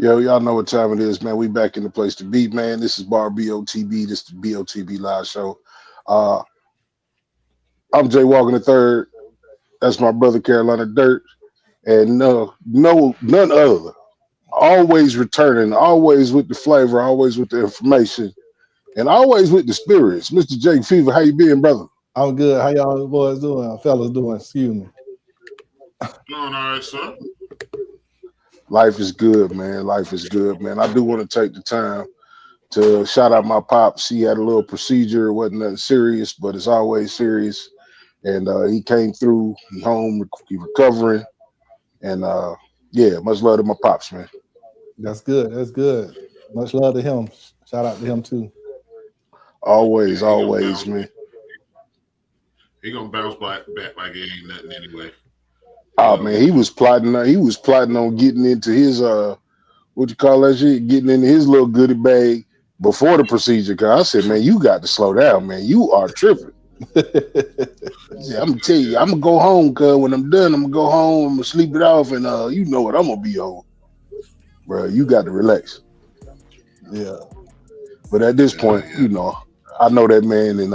Yo, y'all know what time it is, man. We back in the place to be, man. This is Bar BOTB. This is the BOTB live show. Uh, I'm Jayyywalkin the third. That's my brother CarolinaDirt, and none other. Always returning, always with the flavor, always with the information, and always with the spirits. Mr. J Fever, how you been, brother? I'm good. How y'all boys doing? Fellas doing? Excuse me. Doing all right, sir. Life is good, man. Life is good, man. I do want to take the time to shout out my pops. He had a little procedure. It wasn't nothing serious, but it's always serious. And he came through. He home. He recovering. And yeah, much love to my pops, man. That's good. That's good. Much love to him. Shout out to him too. Always, Yeah, always, man. He gonna bounce back like it ain't nothing anyway. Oh man, he was plotting. He was plotting on getting into his what you call that shit? Getting into his little goodie bag before the procedure. Cause I said, man, you got to slow down, man. You are tripping. I'm gonna tell you, I'm gonna go home. Cause when I'm done, I'm gonna go home. I'm gonna sleep it off, and you know what I'm gonna be on, bro. You got to relax. Yeah. But at this point, you know, I know that man, and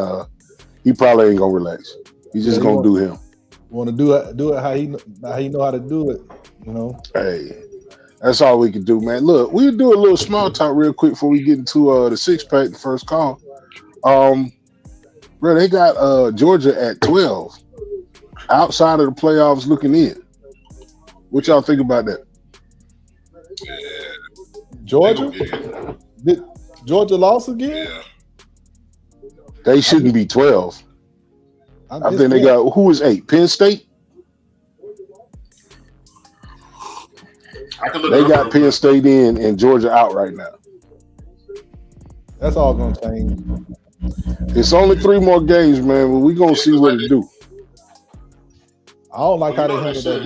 he probably ain't gonna relax. He's just gonna do him. Want to do it how he know how to do it, you know. Hey, that's all we can do, man. Look, we'll do a little small talk real quick before we get into the six pack, the first call. Bro, they got Georgia at 12, outside of the playoffs, looking in. What y'all think about that? Georgia? Did Georgia lost again? Yeah. They shouldn't be 12. I think they got, who is 8? Penn State? They got Penn State in and Georgia out right now. That's all gonna change. It's only 3 more games, man, but we're gonna see what it do. I don't like how they handled that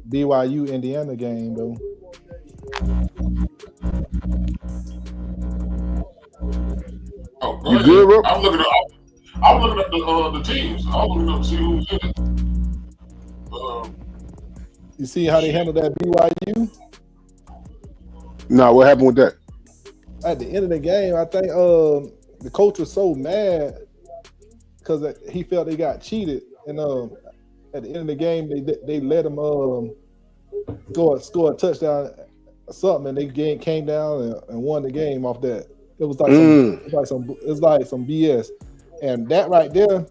BYU Indiana game though. Oh, go you ahead. good, bro? I'm looking up the teams. I'm looking up to see who's in it. You see how they handled that BYU? No, what happened with that? At the end of the game, I think the coach was so mad because he felt they got cheated, and at the end of the game, they let him score a touchdown or something, and they came down and won the game off that. It was like some BS, and that right there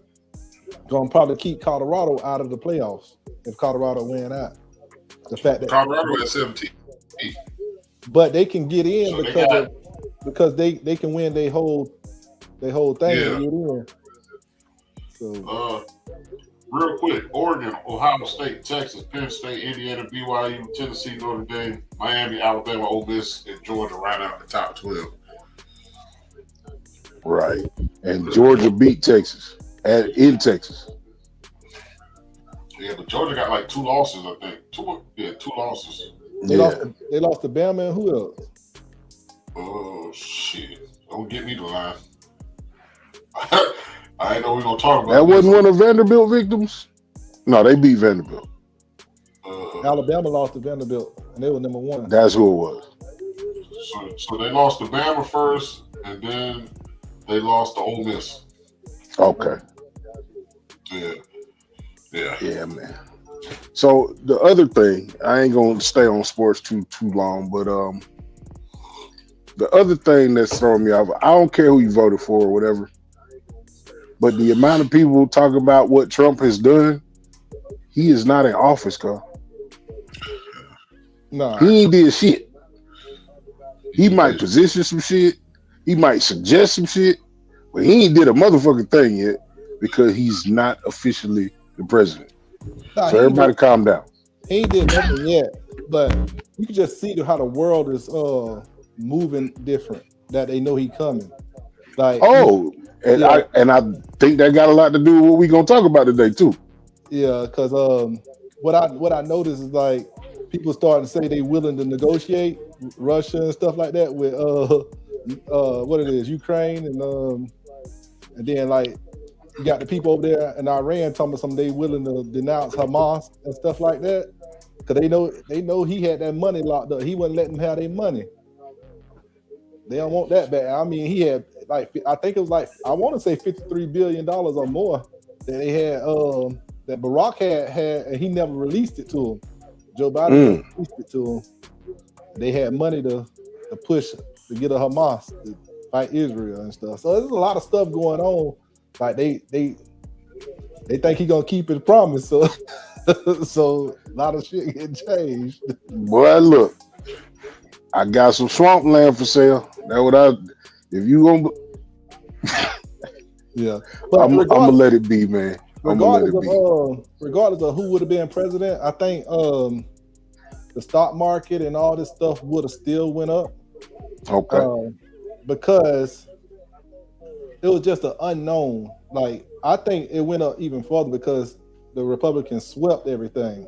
gonna probably keep Colorado out of the playoffs if Colorado win out. The fact that Colorado at 17, but they can get in because they can win their whole thing and get in. So real quick, Oregon, Ohio State, Texas, Penn State, Indiana, BYU, Tennessee, Notre Dame, Miami, Alabama, Ole Miss, and Georgia right out the top 12. Right. And Georgia beat Texas in Texas. Yeah, but Georgia got like 2 losses, I think. 2 losses. They lost to Bama and who else? Oh shit! Don't get me to line. I ain't know we're gonna talk about that. Wasn't one of Vanderbilt victims? No, they beat Vanderbilt. Alabama lost to Vanderbilt, and they were number 1. That's who it was. So they lost to Bama first, and then they lost to Ole Miss. Okay. Yeah, man. So the other thing, I ain't gonna stay on sports too long, but the other thing that's throwing me off, I don't care who you voted for or whatever, but the amount of people talk about what Trump has done, he is not in office, Carl. No, he ain't did shit. He might position some shit, he might suggest some shit, but he ain't did a motherfucking thing yet because he's not officially the president. Nah, so everybody calm down. He ain't did nothing yet, but you can just see how the world is moving different. That they know he coming. Like and I think that got a lot to do with what we gonna talk about today too. Yeah, because what I noticed is like people starting to say they willing to negotiate Russia and stuff like that with what it is, Ukraine, and then like you got the people over there in Iran talking about they willing to denounce Hamas and stuff like that. because they know he had that money locked up. He wouldn't let them have their money. They don't want that back. I mean, he had like I think it was like I want to say $53 billion or more that they had that Barack had and he never released it to him. Joe Biden never released it to him. They had money to push to get a Hamas to fight Israel and stuff. So there's a lot of stuff going on. Like they think he gonna keep his promise. So so a lot of shit getting changed. Boy, look, I got some swampland for sale. That what I. If you gonna, yeah, but I'm gonna let it be, man. Regardless of who would have been president, I think the stock market and all this stuff would have still went up. Okay. Because it was just an unknown. Like I think it went up even further because the Republicans swept everything.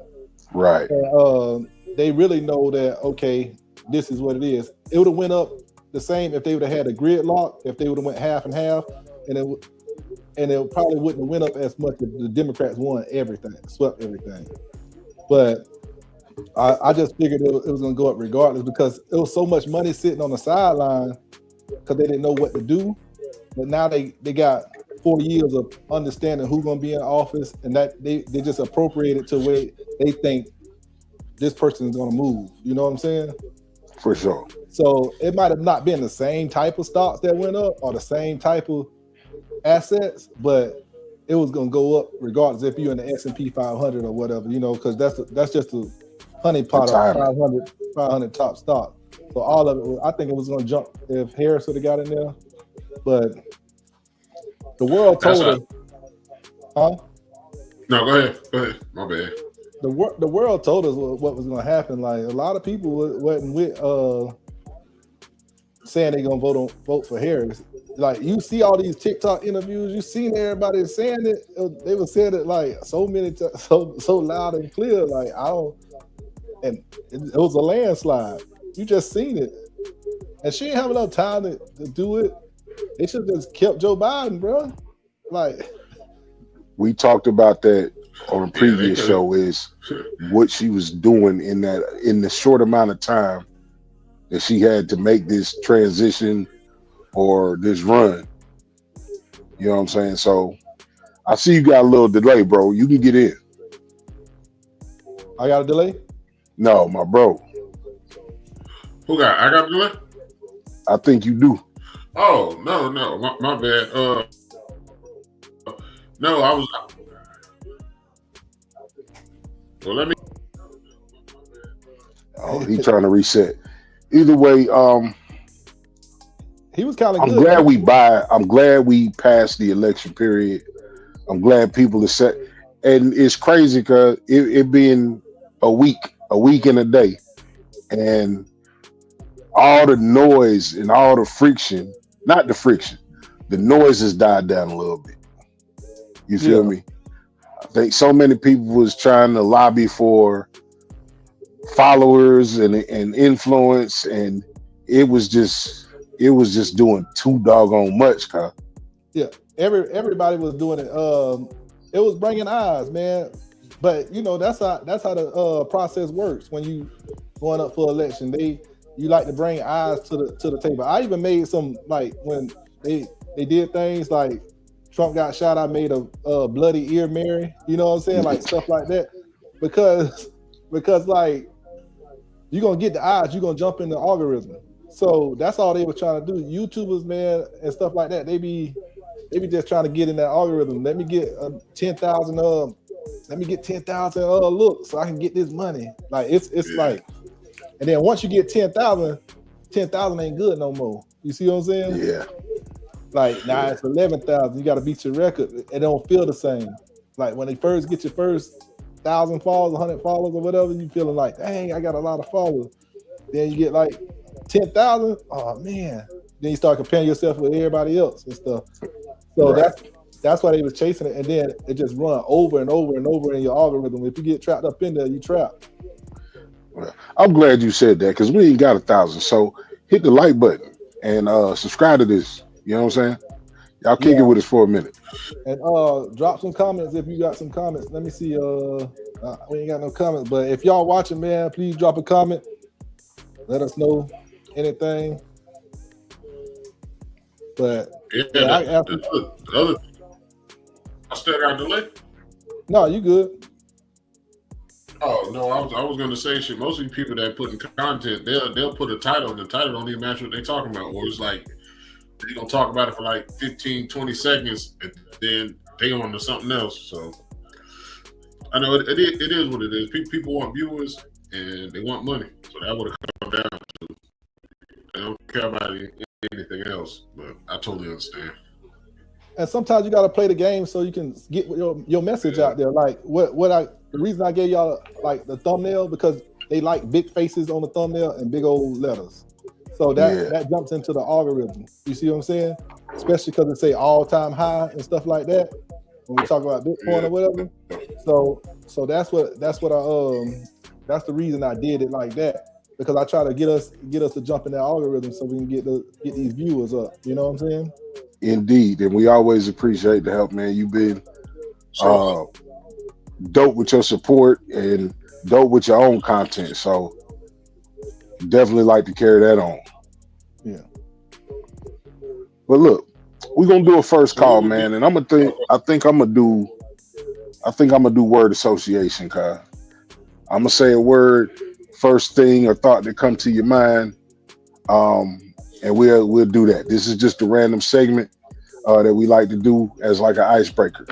Right. And, they really know that okay, this is what it is. It would have went up the same if they would have had a gridlock. If they would have went half and half, and it probably wouldn't have went up as much if the Democrats won everything, swept everything. But I just figured it was going to go up regardless because it was so much money sitting on the sideline because they didn't know what to do. But now they got 4 years of understanding who's going to be in office, and that they just appropriate it to where they think this person is going to move. You know what I'm saying? For sure. So it might have not been the same type of stocks that went up or the same type of assets, but it was going to go up regardless if you're in the S&P 500 or whatever, you know, because that's just a honeypot of 500 top stock. So all of it, I think it was going to jump if Harris would have got in there, but the world told us, huh? No, go ahead. My bad. The world told us what was going to happen. Like a lot of people wasn't with saying they're going to vote for Harris. Like you see all these TikTok interviews, you seen everybody saying it. They were saying it like so many times, so loud and clear. Like and it was a landslide. You just seen it, and she didn't have enough time to do it. They should have just kept Joe Biden, bro. Like we talked about that on a previous show. Is what she was doing in the short amount of time that she had to make this transition or this run. You know what I'm saying? So I see you got a little delay, bro. You can get in. I got a delay? No, my bro. I got a delay? I think you do. Oh, no, my bad. No, I was. Well, let me. Oh, he trying to reset. Either way, he was kind of I'm good. I'm glad we passed the election period. I'm glad people are set. And it's crazy because it being a week and a day. And all the noise and all the friction, not the friction, the noise has died down a little bit. You feel me? I think so many people was trying to lobby for followers and influence, and it was just doing too doggone much, huh? Yeah, everybody was doing it. It was bringing eyes, man. But you know that's how the process works when you going up for election. You like to bring eyes to the table. I even made some, like when they did things like Trump got shot, I made a bloody ear Mary. You know what I'm saying? Like stuff like that. Because like you're gonna get the eyes, you're gonna jump in the algorithm. So that's all they were trying to do. YouTubers, man, and stuff like that, they be just trying to get in that algorithm. Let me get 10,000 looks so I can get this money. Like it's like, and then once you get 10,000 ain't good no more. You see what I'm saying? Yeah. Like now it's 11,000. You got to beat your record. It don't feel the same. Like when they first get your first 1,000 followers, 100 followers, or whatever, you feeling like, dang, I got a lot of followers. Then you get like 10,000. Oh man. Then you start comparing yourself with everybody else and stuff. So that's why they was chasing it, and then it just run over and over and over in your algorithm. If you get trapped up in there, you trapped. Well, I'm glad you said that because we ain't got 1,000. So hit the like button and subscribe to this. You know what I'm saying? Y'all kick it with us for a minute. And drop some comments if you got some comments. Let me see. We ain't got no comments, but if y'all watching, man, please drop a comment. Let us know anything. But the other I still got delay. No, you good. Oh no, I was gonna say shit. Most of the people that put in content, they'll put a title, and the title don't even match what they talking about. Or it's like they gonna talk about it for like 15, 20 seconds, and then they on to something else. So I know it is what it is. People want viewers and they want money, so that would have come down to. They don't care about anything else, but I totally understand. And sometimes you got to play the game so you can get your message out there. Like the reason I gave y'all like the thumbnail, because they like big faces on the thumbnail and big old letters. So that jumps into the algorithm. You see what I'm saying? Especially because it say all-time high and stuff like that when we talk about Bitcoin or whatever. So that's the reason I did it like that, because I try to get us to jump in that algorithm so we can get these viewers up. You know what I'm saying? Indeed, and we always appreciate the help, man. You've been dope with your support and dope with your own content. So definitely like to carry that on. Yeah. But look, we're gonna do a first call, man, and I think I'm gonna do word association, cuz I'm gonna say a word, first thing or thought that come to your mind. And we'll do that. This is just a random segment that we like to do as like an icebreaker.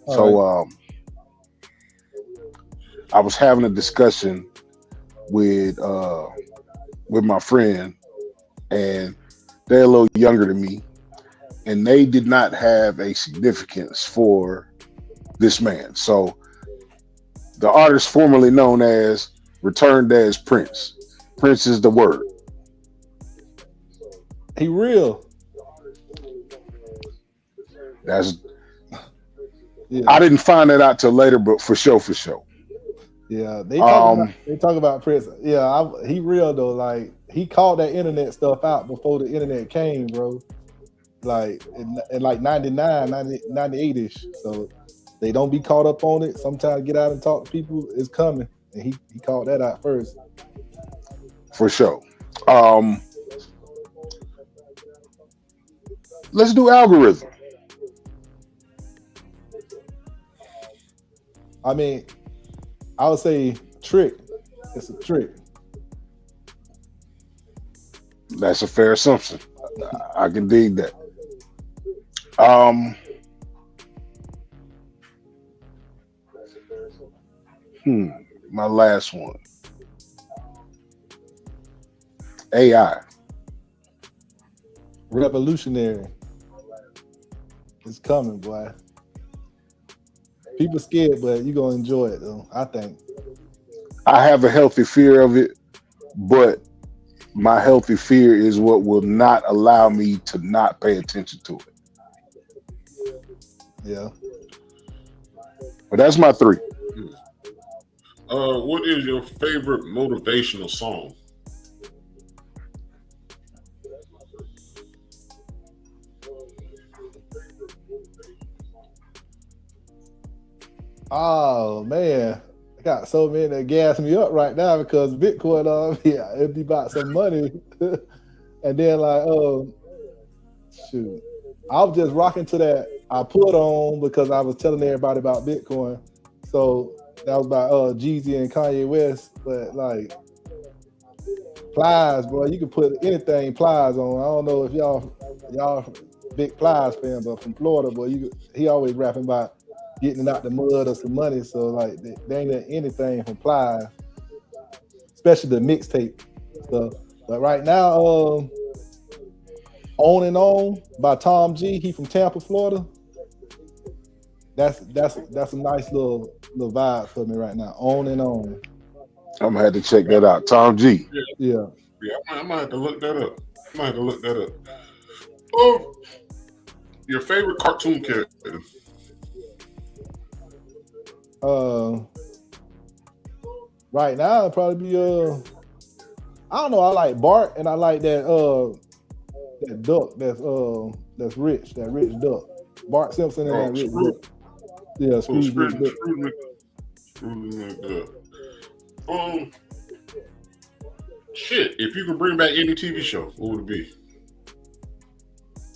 So I was having a discussion with my friend, and they're a little younger than me, and they did not have a significance for this man. So the artist formerly known as returned as Prince. Prince is the word. He real. I didn't find that out till later, but for sure. Yeah, they talk about Prince. Yeah, he real though. Like he called that internet stuff out before the internet came, bro. Like in like 99, 98-ish. So they don't be caught up on it. Sometimes get out and talk to people. It's coming, and he called that out first. For sure. Let's do algorithm. I mean, I would say trick. It's a trick. That's a fair assumption. I can dig that. My last one. AI. Revolutionary. It's coming, boy. People scared, but you're gonna enjoy it though, I think. I have a healthy fear of it, but my healthy fear is what will not allow me to not pay attention to it. Yeah. But that's my three. What is your favorite motivational song? Oh man, I got so many that gas me up right now because Bitcoin, it'd be about some money, and then like, shoot, I was just rocking to that. I put on because I was telling everybody about Bitcoin, so that was by Jeezy and Kanye West. But like, Plies, bro, you can put anything Plies on. I don't know if y'all big Plies fan, but from Florida, boy, he always rapping about getting out the mud or some money. So like, they ain't anything from Plies, especially the mixtape stuff. But right now, On and On by Tom G. He from Tampa, Florida. That's a nice little vibe for me right now. On and On. I'm gonna have to check that out. Tom G. Yeah. I might have to look that up. Your favorite cartoon character? Right now it'd probably be I don't know. I like Bart, and I like that duck that's rich, that rich duck. Bart Simpson and that rich duck. Yeah, Scrooge McDuck. Shit, if you could bring back any TV show, what would it be?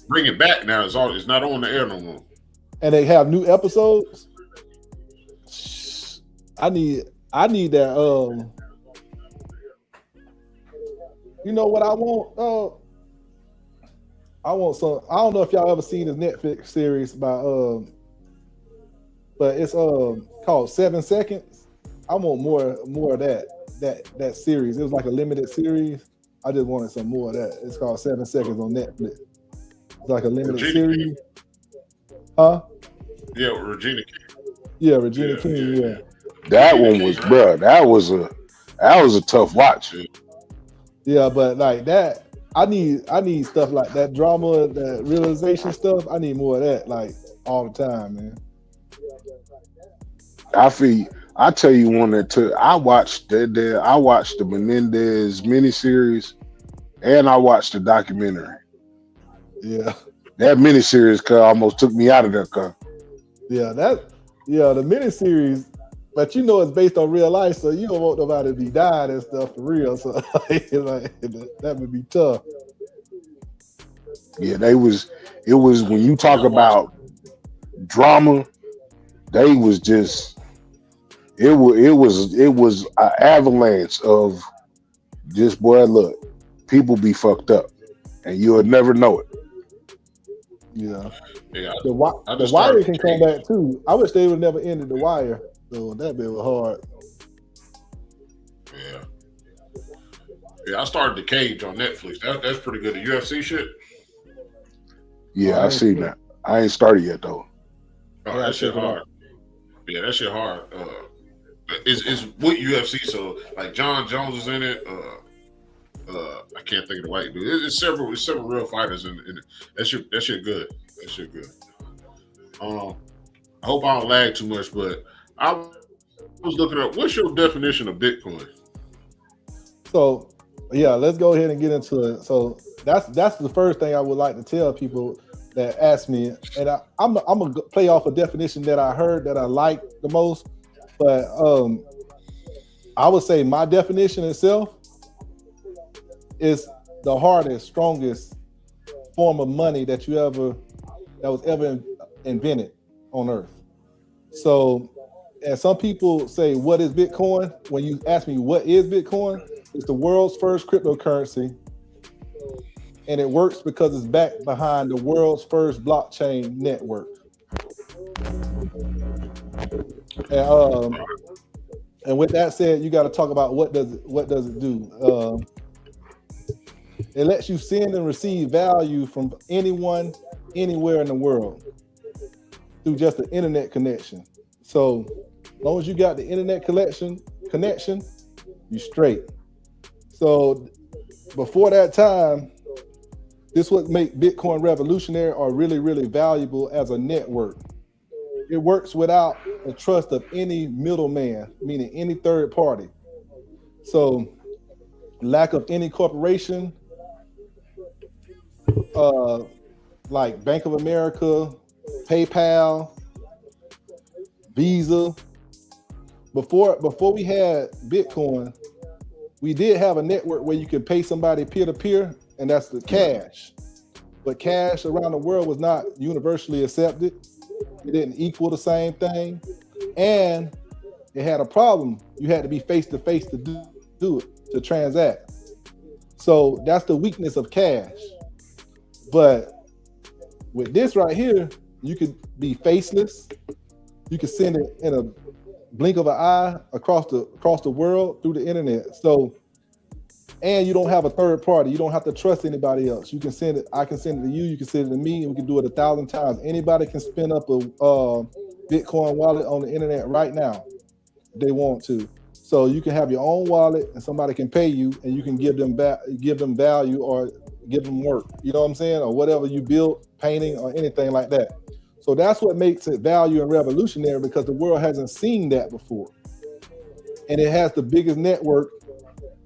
Bring it back now. It's not on the air no more. And they have new episodes. I need that. You know what I want? I want some. I don't know if y'all ever seen this Netflix series by but it's called 7 Seconds. I want more of that series. It was like a limited series. I just wanted some more of that. It's called 7 Seconds on Netflix. It's like a limited series. King. Huh? Yeah, Regina King. Yeah, Regina King. Yeah. That one was, bro. That was a tough watch. Yeah, but like that, I need stuff like that drama, that realization stuff. I need more of that, like all the time, man. I tell you one that took. I watched the Menendez miniseries, and I watched the documentary. Yeah, that miniseries almost took me out of there. Yeah, the miniseries, but you know it's based on real life, so you don't want nobody to be dying and stuff for real. So like, that would be tough. Yeah, it was when you talk about drama, they was just it was an avalanche of just, boy, look, people be fucked up and you'll never know it. Yeah. The Wire can come back too. I wish they would never ended The Wire. So that bit was hard. Yeah, I started The Cage on Netflix. That's pretty good. The UFC shit. Yeah, I seen that. I ain't started yet though. Oh, that shit hard. Yeah, that shit hard. It's with UFC, so like John Jones is in it. I can't think of the white dude. It's several real fighters in it. That shit good. That shit good. I hope I don't lag too much, but I was looking up, what's your definition of Bitcoin? So yeah, let's go ahead and get into it. So that's the first thing I would like to tell people that ask me, and I'm gonna play off a definition that I heard that I like the most. But I would say my definition itself is the hardest, strongest form of money that was ever invented on Earth. So, and some people say, what is Bitcoin? When you ask me what is Bitcoin, it's the world's first cryptocurrency. And it works because it's backed behind the world's first blockchain network. And with that said, you got to talk about what does it do. It lets you send and receive value from anyone, anywhere in the world through just an internet connection. So as long as you got the internet connection, you straight. So before that time, this would make Bitcoin revolutionary or really, really valuable as a network. It works without the trust of any middleman, meaning any third party. So lack of any corporation, like Bank of America, PayPal, Visa. Before we had Bitcoin, we did have a network where you could pay somebody peer-to-peer, and that's the cash. But cash around the world was not universally accepted. It didn't equal the same thing. And it had a problem. You had to be face-to-face to do it, to transact. So that's the weakness of cash. But with this right here, you could be faceless. You can send it in a blink of an eye across the world through the internet. So, and you don't have a third party. You don't have to trust anybody else. You can send it. I can send it to you. You can send it to me, and we can do it 1,000 times. Anybody can spin up a Bitcoin wallet on the internet right now if they want to. So you can have your own wallet, and somebody can pay you, and you can give them value or give them work. You know what I'm saying? Or whatever you build, painting or anything like that. So that's what makes it value and revolutionary, because the world hasn't seen that before. And it has the biggest network,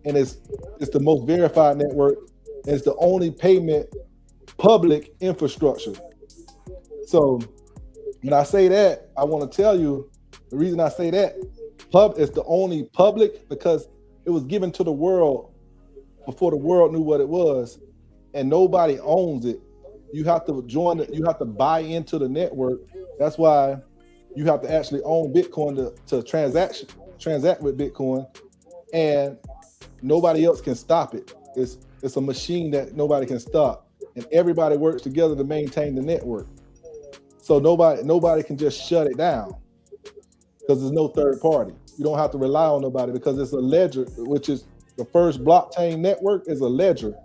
and it's the most verified network, and it's the only payment public infrastructure. So when I say that, I want to tell you the reason I say that is the only public because it was given to the world before the world knew what it was, and nobody owns it. You have to join it. You have to buy into the network. That's why you have to actually own Bitcoin to transact with Bitcoin, and nobody else can stop it. It's a machine that nobody can stop, and everybody works together to maintain the network. So nobody can just shut it down because there's no third party. You don't have to rely on nobody because it's a ledger, which is the first blockchain network is a ledger.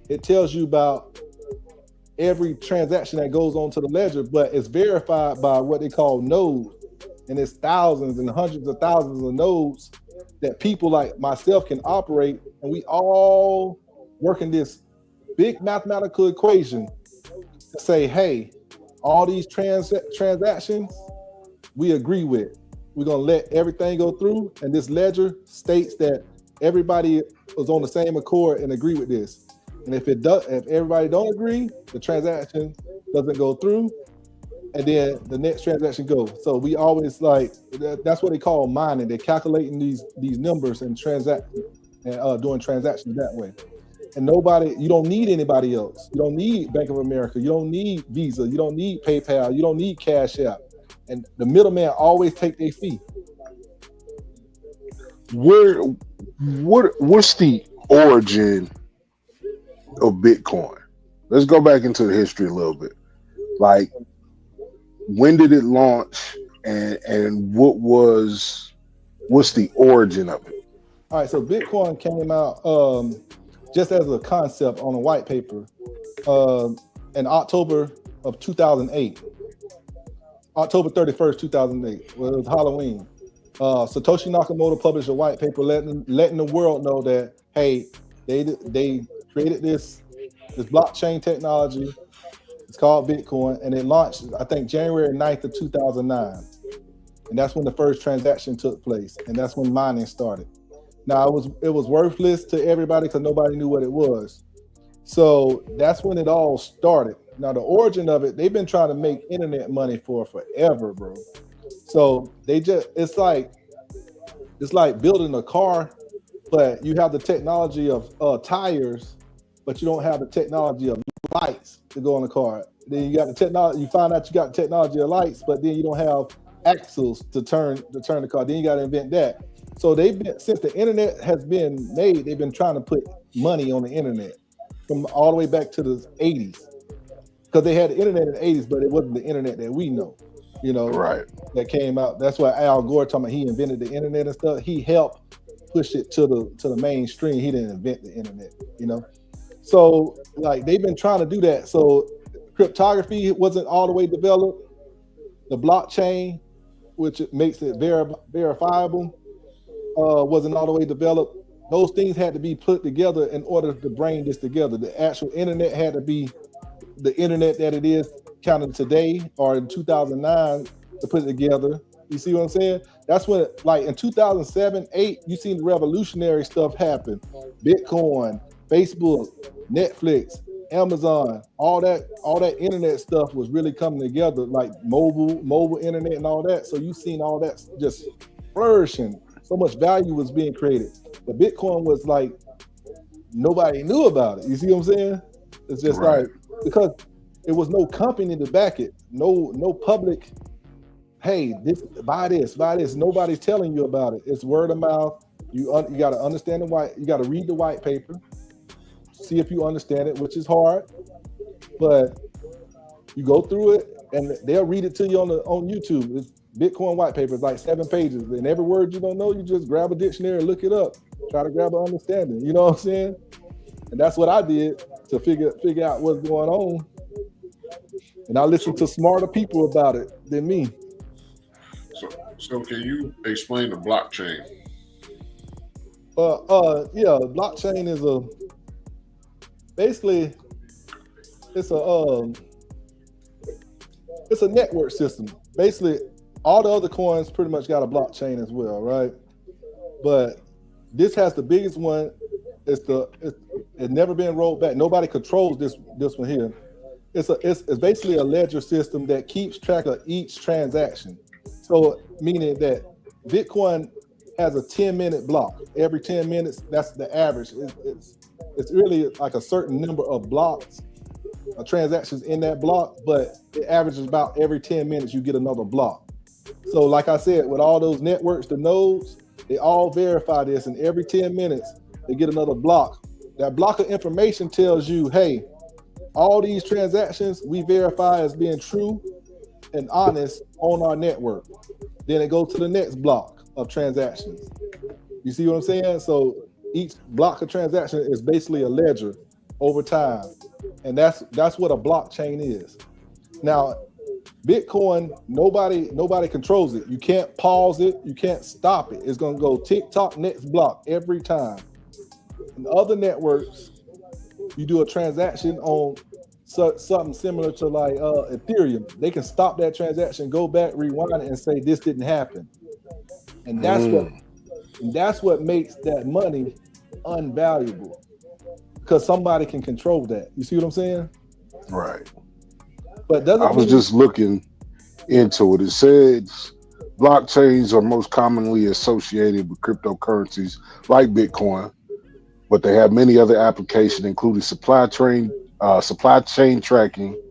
It tells you about every transaction that goes on to the ledger, but it's verified by what they call nodes. And it's thousands and hundreds of thousands of nodes that people like myself can operate. And we all work in this big mathematical equation to say, hey, all these transactions we agree with. We're gonna let everything go through, and this ledger states that everybody was on the same accord and agree with this. And if everybody don't agree, the transaction doesn't go through, and then the next transaction goes. So we always that's what they call mining. They're calculating these numbers and doing transactions that way. And you don't need anybody else. You don't need Bank of America. You don't need Visa. You don't need PayPal. You don't need Cash App. And the middleman always take their fee. What's the origin of Bitcoin? Let's go back into the history a little bit. Like, when did it launch, and what's the origin of it? All right, so Bitcoin came out just as a concept on a white paper in October of 2008. October 31st, 2008. Well, it was Halloween. Satoshi Nakamoto published a white paper letting the world know that, hey, they created this blockchain technology. It's called Bitcoin, and it launched, I think, January 9th of 2009. And that's when the first transaction took place, and that's when mining started. Now, it was worthless to everybody because nobody knew what it was. So that's when it all started. Now, the origin of it, they've been trying to make internet money for forever, bro. So it's like building a car, but you have the technology of tires, but you don't have the technology of lights to go on the car. Then you got the technology. You find out you got the technology of lights, but then you don't have axles to turn the car. Then you got to invent that. So since the internet has been made, they've been trying to put money on the internet from all the way back to the 80s. Because they had the internet in the 80s, but it wasn't the internet that we know, Right. That came out. That's why Al Gore talking about he invented the internet and stuff. He helped push it to the mainstream. He didn't invent the internet, So like they've been trying to do that. So cryptography wasn't all the way developed. The blockchain, which makes it verifiable, wasn't all the way developed. Those things had to be put together in order to bring this together. The actual internet had to be the internet that it is kind of today or in 2009 to put it together. You see what I'm saying? That's when, like in 2007, 8, you seen the revolutionary stuff happen. Bitcoin, Facebook, Netflix, Amazon, all that internet stuff was really coming together, like mobile internet and all that. So you seen all that just flourishing. So much value was being created. But Bitcoin was like, nobody knew about it. You see what I'm saying? It's just right. Like, because it was no company to back it, no public, hey, buy this. Nobody's telling you about it. It's word of mouth. You got to understand you got to read the white paper, see if you understand it, which is hard, but you go through it and they'll read it to you on YouTube. It's Bitcoin white paper, it's like 7 pages, and every word you don't know, you just grab a dictionary and look it up, try to grab an understanding. You know what I'm saying? And that's what I did to figure out what's going on. And I listened to smarter people about it than me. So can you explain the blockchain? Yeah, blockchain is basically it's a network system. Basically, all the other coins pretty much got a blockchain as well, right? But this has the biggest one. It's never been rolled back. Nobody controls this one here. It's basically a ledger system that keeps track of each transaction. So meaning that Bitcoin has a 10-minute block. Every 10 minutes, that's the average. It's really like a certain number of blocks, transactions in that block, but it averages about every 10 minutes you get another block. So like I said, with all those networks, the nodes, they all verify this, and every 10 minutes they get another block. That block of information tells you, hey, all these transactions we verify as being true and honest on our network. Then it goes to the next block of transactions. You see what I'm saying? So each block of transaction is basically a ledger over time. And that's what a blockchain is. Now, Bitcoin, nobody controls it. You can't pause it, you can't stop it. It's gonna go tick-tock, next block every time. In other networks, you do a transaction on something similar to like Ethereum. They can stop that transaction, go back, rewind it, and say this didn't happen. And that's what makes that money unvaluable, because somebody can control that. You see what I'm saying? Right. But doesn't I was mean just looking into it. It says blockchains are most commonly associated with cryptocurrencies like Bitcoin, but they have many other applications, including supply chain tracking,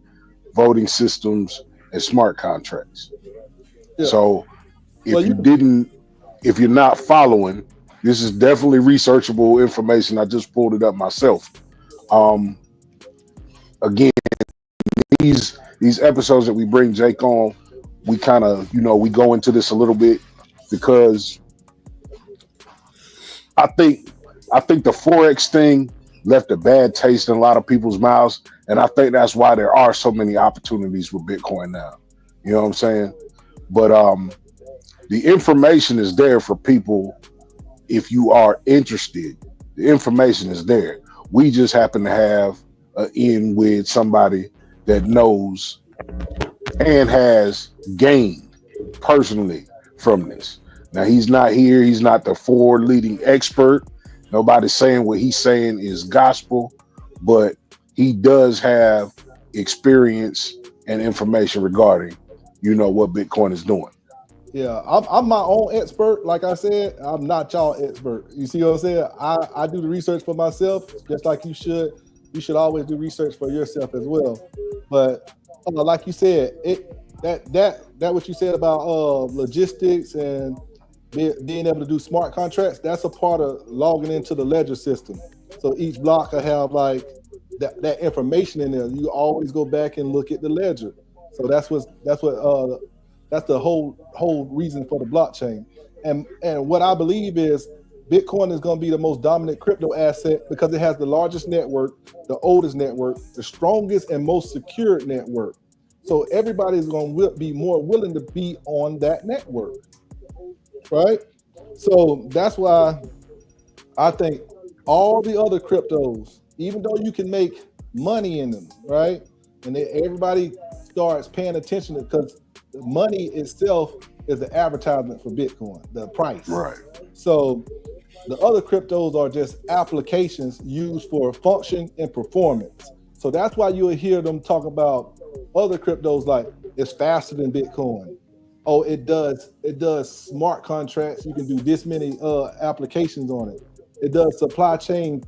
voting systems, and smart contracts. yeah. So Well, if you're not following, this is definitely researchable information. I just pulled it up myself. Again, these episodes that we bring Jake on, we kind of, we go into this a little bit because I think the Forex thing left a bad taste in a lot of people's mouths, and I think that's why there are so many opportunities with Bitcoin now. You know what I'm saying? But the information is there for people if you are interested. The information is there. We just happen to have an in with somebody that knows and has gained personally from this. Now, he's not here. He's not the forward leading expert. Nobody's saying what he's saying is gospel, but he does have experience and information regarding, what Bitcoin is doing. yeah, I'm my own expert. Like I said, I'm not y'all expert. You see what I'm saying? I do the research for myself, just like you should. You should always do research for yourself as well. But like you said, that what you said about logistics and being able to do smart contracts, that's a part of logging into the ledger system. So each block will have like that information in there. You always go back and look at the ledger. So that's the whole reason for the blockchain. And what I believe is Bitcoin is going to be the most dominant crypto asset because it has the largest network, the oldest network, the strongest and most secure network. So everybody's going to be more willing to be on that network, right? So that's why I think all the other cryptos, even though you can make money in them, right? And everybody starts paying attention to, because the money itself is the advertisement for Bitcoin, the price. Right. So the other cryptos are just applications used for function and performance. So that's why you'll hear them talk about other cryptos like it's faster than Bitcoin. Oh, it does smart contracts. You can do this many applications on it. It does supply chain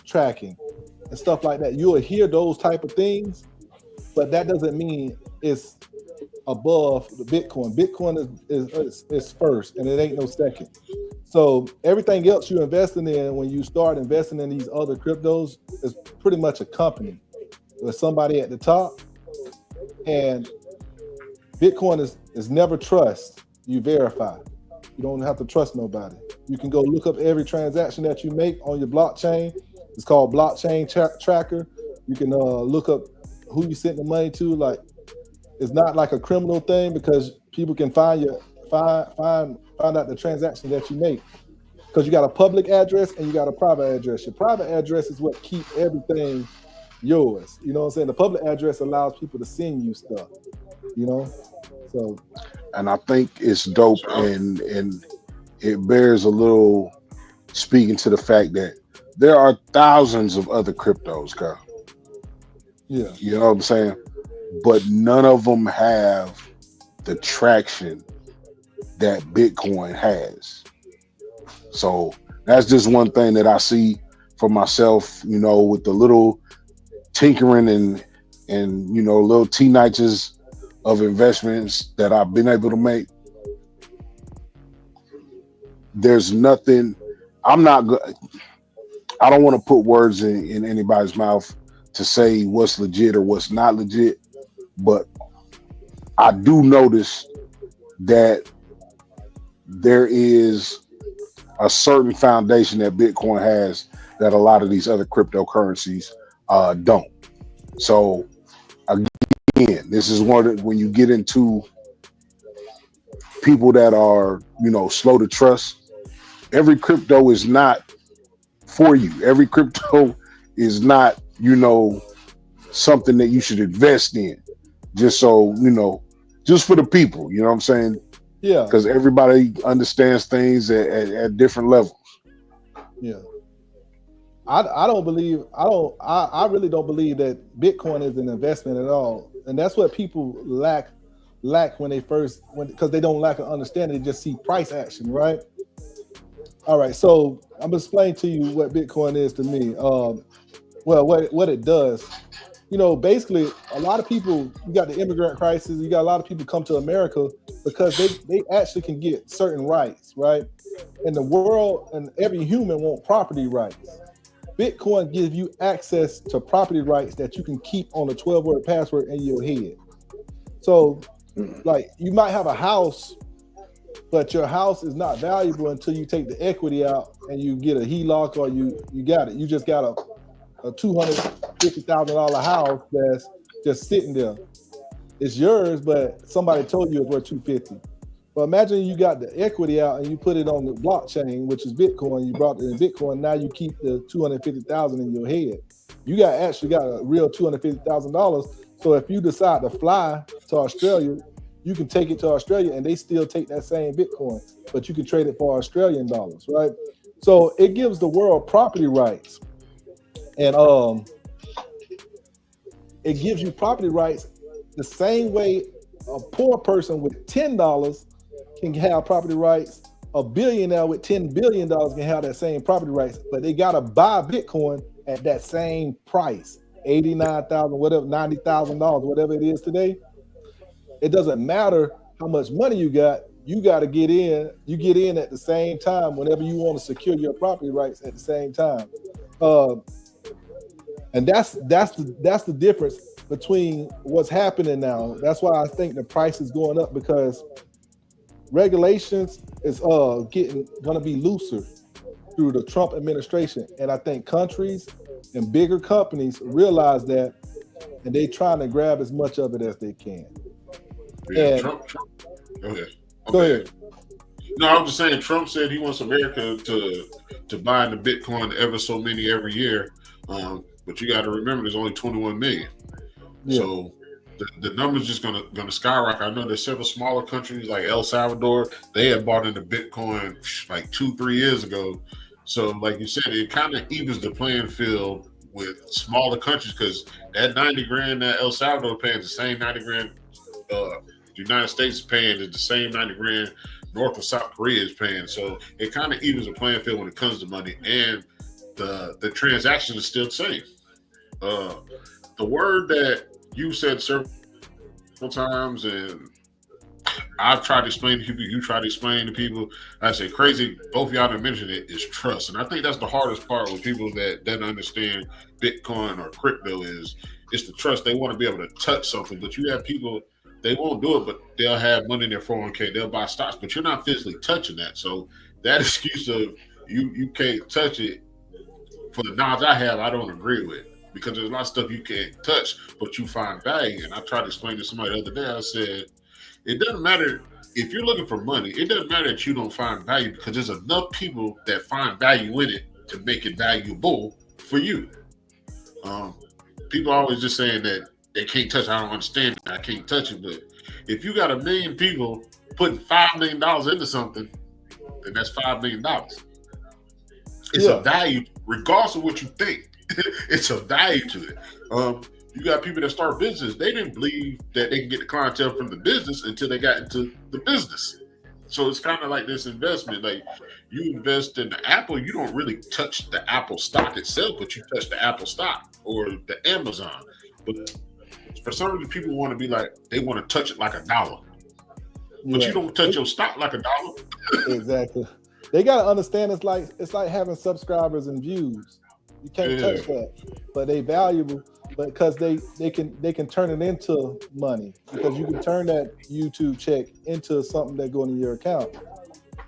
tracking and stuff like that. You'll hear those type of things, but that doesn't mean it's above the Bitcoin. Bitcoin is first, and it ain't no second. So everything else you're investing in, when you start investing in these other cryptos, is pretty much a company with somebody at the top. And Bitcoin is never trust. You verify. You don't have to trust nobody. You can go look up every transaction that you make on your blockchain. It's called blockchain tracker. You can look up who you sent the money to. Like, it's not like a criminal thing, because people can find out the transaction that you make, because you got a public address and you got a private address. Your private address is what keep everything yours. You know what I'm saying? The public address allows people to send you stuff. So. And I think it's dope, and it bears a little speaking to the fact that there are thousands of other cryptos, Carl. Yeah. You know what I'm saying? But none of them have the traction that Bitcoin has. So that's just one thing that I see for myself, with the little tinkering and little teenagers of investments that I've been able to make. There's nothing. I'm not. I don't want to put words in anybody's mouth to say what's legit or what's not legit, but I do notice that there is a certain foundation that Bitcoin has that a lot of these other cryptocurrencies don't. So again, this is when you get into people that are, slow to trust. Every crypto is not for you. Every crypto is not, something that you should invest in just so, just for the people, you know what I'm saying? Yeah. Because everybody understands things at different levels. Yeah. I really don't believe that Bitcoin is an investment at all. And that's what people lack when because they don't lack an understanding, they just see price action, right? All right, so I'm gonna explain to you what Bitcoin is to me. What it does. Basically, a lot of people, you got the immigrant crisis, you got a lot of people come to America because they actually can get certain rights, right? In the world, and every human want property rights. Bitcoin gives you access to property rights that you can keep on a 12-word password in your head. So, like, you might have a house, but your house is not valuable until you take the equity out and you get a HELOC or you got it. You just got a $250,000 house that's just sitting there. It's yours, but somebody told you it's worth $250,000. But imagine you got the equity out and you put it on the blockchain, which is Bitcoin. You brought it in Bitcoin. Now you keep the $250,000 in your head. You actually got a real $250,000. So if you decide to fly to Australia, you can take it to Australia and they still take that same Bitcoin, but you can trade it for Australian dollars, right? So it gives the world property rights. And it gives you property rights the same way a poor person with $10 can have property rights. A billionaire with $10 billion can have that same property rights, but they got to buy Bitcoin at that same price, $89,000, whatever, $90,000, whatever it is today. It doesn't matter how much money you got to get in. You get in at the same time whenever you want to secure your property rights at the same time. And that's the difference between what's happening now. That's why I think the price is going up, because regulations is gonna be looser through the Trump administration. And I think countries and bigger companies realize that, and they trying to grab as much of it as they can. Yeah, Trump. Okay. Go ahead. No, I was just saying, Trump said he wants America to buy into Bitcoin ever so many every year. But you got to remember, there's only 21 million. Yeah. So the number's just gonna skyrocket. I know there's several smaller countries like El Salvador. They had bought into Bitcoin like 2-3 years ago. So like you said, it kind of evens the playing field with smaller countries, because that $90,000 that El Salvador paying is the same $90,000 the United States is paying, is the same $90,000 North or South Korea is paying. So it kind of evens the playing field when it comes to money, and the transaction is still the same. The word that you said several times, and I've tried to explain to people, you try to explain to people, I say crazy, both of y'all done mentioned it, is trust. And I think that's the hardest part with people that don't understand Bitcoin or crypto is the trust. They want to be able to touch something, but you have people, they won't do it, but they'll have money in their 401k, they'll buy stocks, but you're not physically touching that. So that excuse of you can't touch it, for the knowledge I have, I don't agree with, because there's a lot of stuff you can't touch, but you find value. And I tried to explain to somebody the other day, I said, it doesn't matter if you're looking for money, it doesn't matter that you don't find value, because there's enough people that find value in it to make it valuable for you. People are always just saying that they can't touch it. I don't understand it. I can't touch it. But if you got 1 million people putting $5 million into something, then that's $5 million. It's a value, regardless of what you think. It's a value to it. You got people that start business. They didn't believe that they can get the clientele from the business until they got into the business. So it's kind of like this investment. Like you invest in the Apple, you don't really touch the Apple stock itself, but you touch the Apple stock or the Amazon. But for some reason, people want to be like, they want to touch it like $1. But you don't touch your stock like $1. Exactly. They gotta understand it's like having subscribers and views. You can't touch that, but they valuable. But because they can turn it into money, because you can turn that YouTube check into something that go into your account.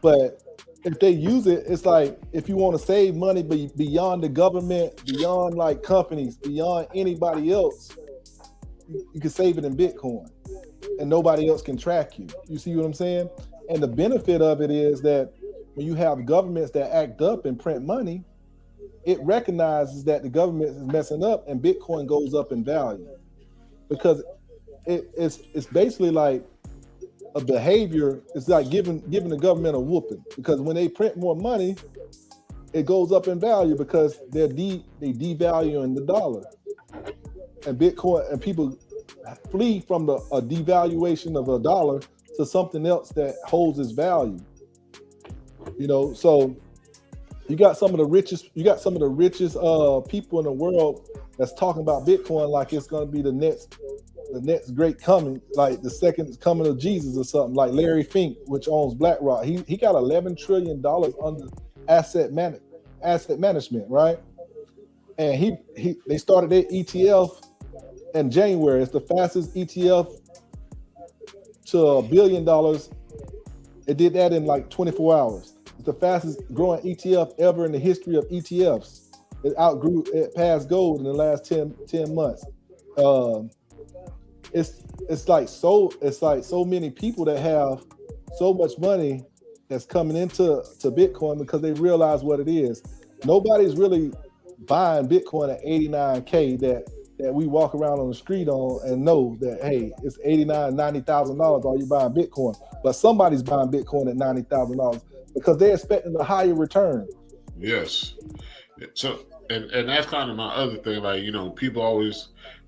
But if they use it, it's like if you want to save money beyond the government, beyond like companies, beyond anybody else, you can save it in Bitcoin, and nobody else can track you. You see what I'm saying? And the benefit of it is that when you have governments that act up and print money, it recognizes that the government is messing up, and Bitcoin goes up in value, because it's basically like a behavior. It's like giving the government a whooping, because when they print more money, it goes up in value because they devaluing the dollar, and Bitcoin, and people flee from a devaluation of a dollar to something else that holds its value. You know, so you got some of the richest people in the world that's talking about Bitcoin like it's going to be the next great coming, like the second coming of Jesus or something. Like Larry Fink, which owns BlackRock, he got $11 trillion under asset management, right? And they started their ETF in January. It's the fastest ETF to $1 billion. It did that in like 24 hours. It's the fastest growing ETF ever in the history of ETFs. It passed gold in the last 10 months. It's like so many people that have so much money that's coming into Bitcoin because they realize what it is. Nobody's really buying Bitcoin at 89K that we walk around on the street on and know that, hey, it's $89,000, $90,000 all you buying Bitcoin. But somebody's buying Bitcoin at $90,000 because they're expecting a higher return. Yes. So, and that's kind of my other thing. Like, you know, people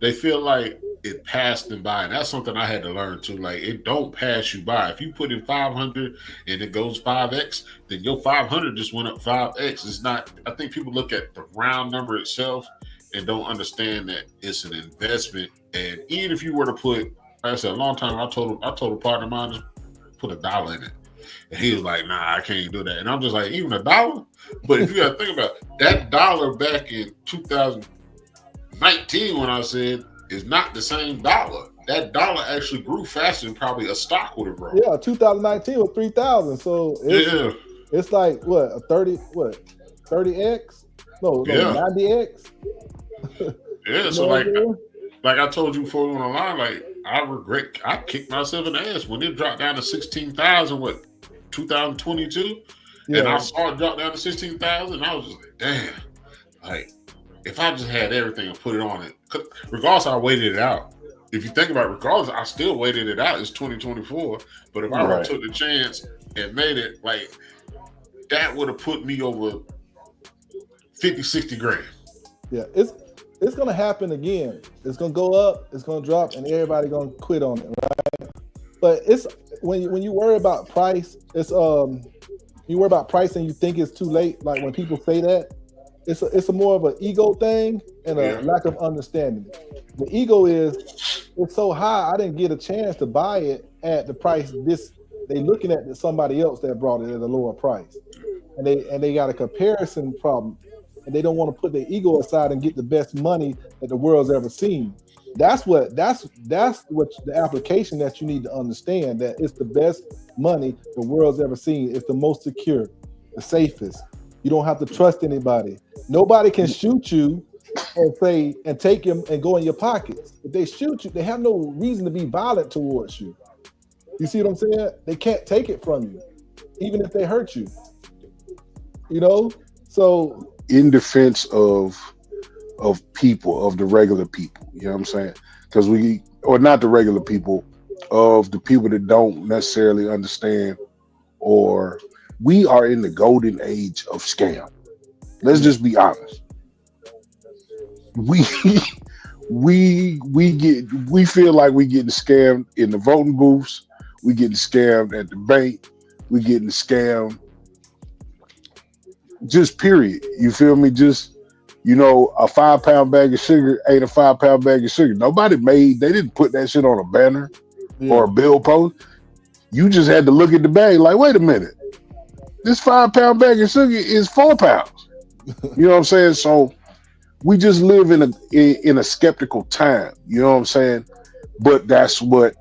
they feel like it passed them by. And that's something I had to learn too. Like, it don't pass you by. If you put in 500 and it goes 5X, then your 500 just went up 5X. It's not, I think people look at the round number itself and don't understand that it's an investment. And even if you were to put, like I said, a long time, I told a partner of mine, just put $1 in it. And he was like, nah, I can't do that. And I'm just like, even $1? But if you got to think about it, that dollar back in 2019, when I said, is not the same dollar. That dollar actually grew faster than probably a stock would have grown. Yeah, 2019 was 3,000. So it's like, what, 30X? No, 90X? Yeah, so like I told you before we went online, like I kicked myself in the ass when it dropped down to 16,000, 2022? Yeah. And I saw it drop down to 16,000, and I was just like, damn, like if I just had everything and put it on it, regardless, I waited it out. If you think about it, regardless, I still waited it out. It's 2024. But if I would have took the chance and made it, like, that would have put me over 50, 60 grand. Yeah, it's gonna happen again. It's gonna go up, it's gonna drop, and everybody gonna quit on it, right? But it's when you worry about price, it's you worry about price and you think it's too late. Like when people say that, it's a more of an ego thing and a lack of understanding. The ego is it's so high, I didn't get a chance to buy it at the price. They looking at somebody else that brought it at a lower price, and they got a comparison problem, and they don't want to put their ego aside and get the best money that the world's ever seen. That's what the application that you need to understand, that it's the best money the world's ever seen. It's the most secure, the safest. You don't have to trust anybody. Nobody can shoot you and take him and go in your pockets. If they shoot you, they have no reason to be violent towards you. You see what I'm saying? They can't take it from you, even if they hurt you. You know? So in defense of people, of the regular people, you know what I'm saying? Because or not the regular people, of the people that don't necessarily understand, or we are in the golden age of scam. Let's just be honest. we feel like we getting scammed in the voting booths, we getting scammed at the bank, we getting scammed. Just period. You feel me? Just a 5 pound bag of sugar ain't a 5 pound bag of sugar. They didn't put that shit on a banner or a bill post. You just had to look at the bag like, wait a minute, this 5 pound bag of sugar is 4 pounds. You know what I'm saying? So we just live in a skeptical time. You know what I'm saying? But that's what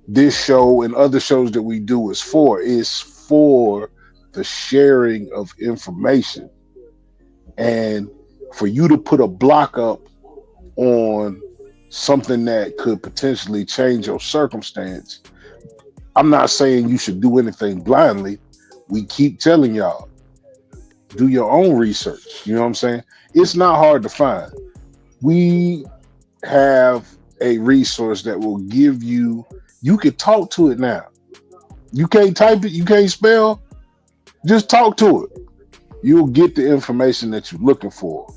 this show and other shows that we do is for. Is for the sharing of information, and for you to put a block up on something that could potentially change your circumstance. I'm not saying you should do anything blindly. We keep telling y'all, do your own research. You know what I'm saying? It's not hard to find. We have a resource that will give you can talk to it now. You can't type it, you can't spell, just talk to it. You'll get the information that you're looking for.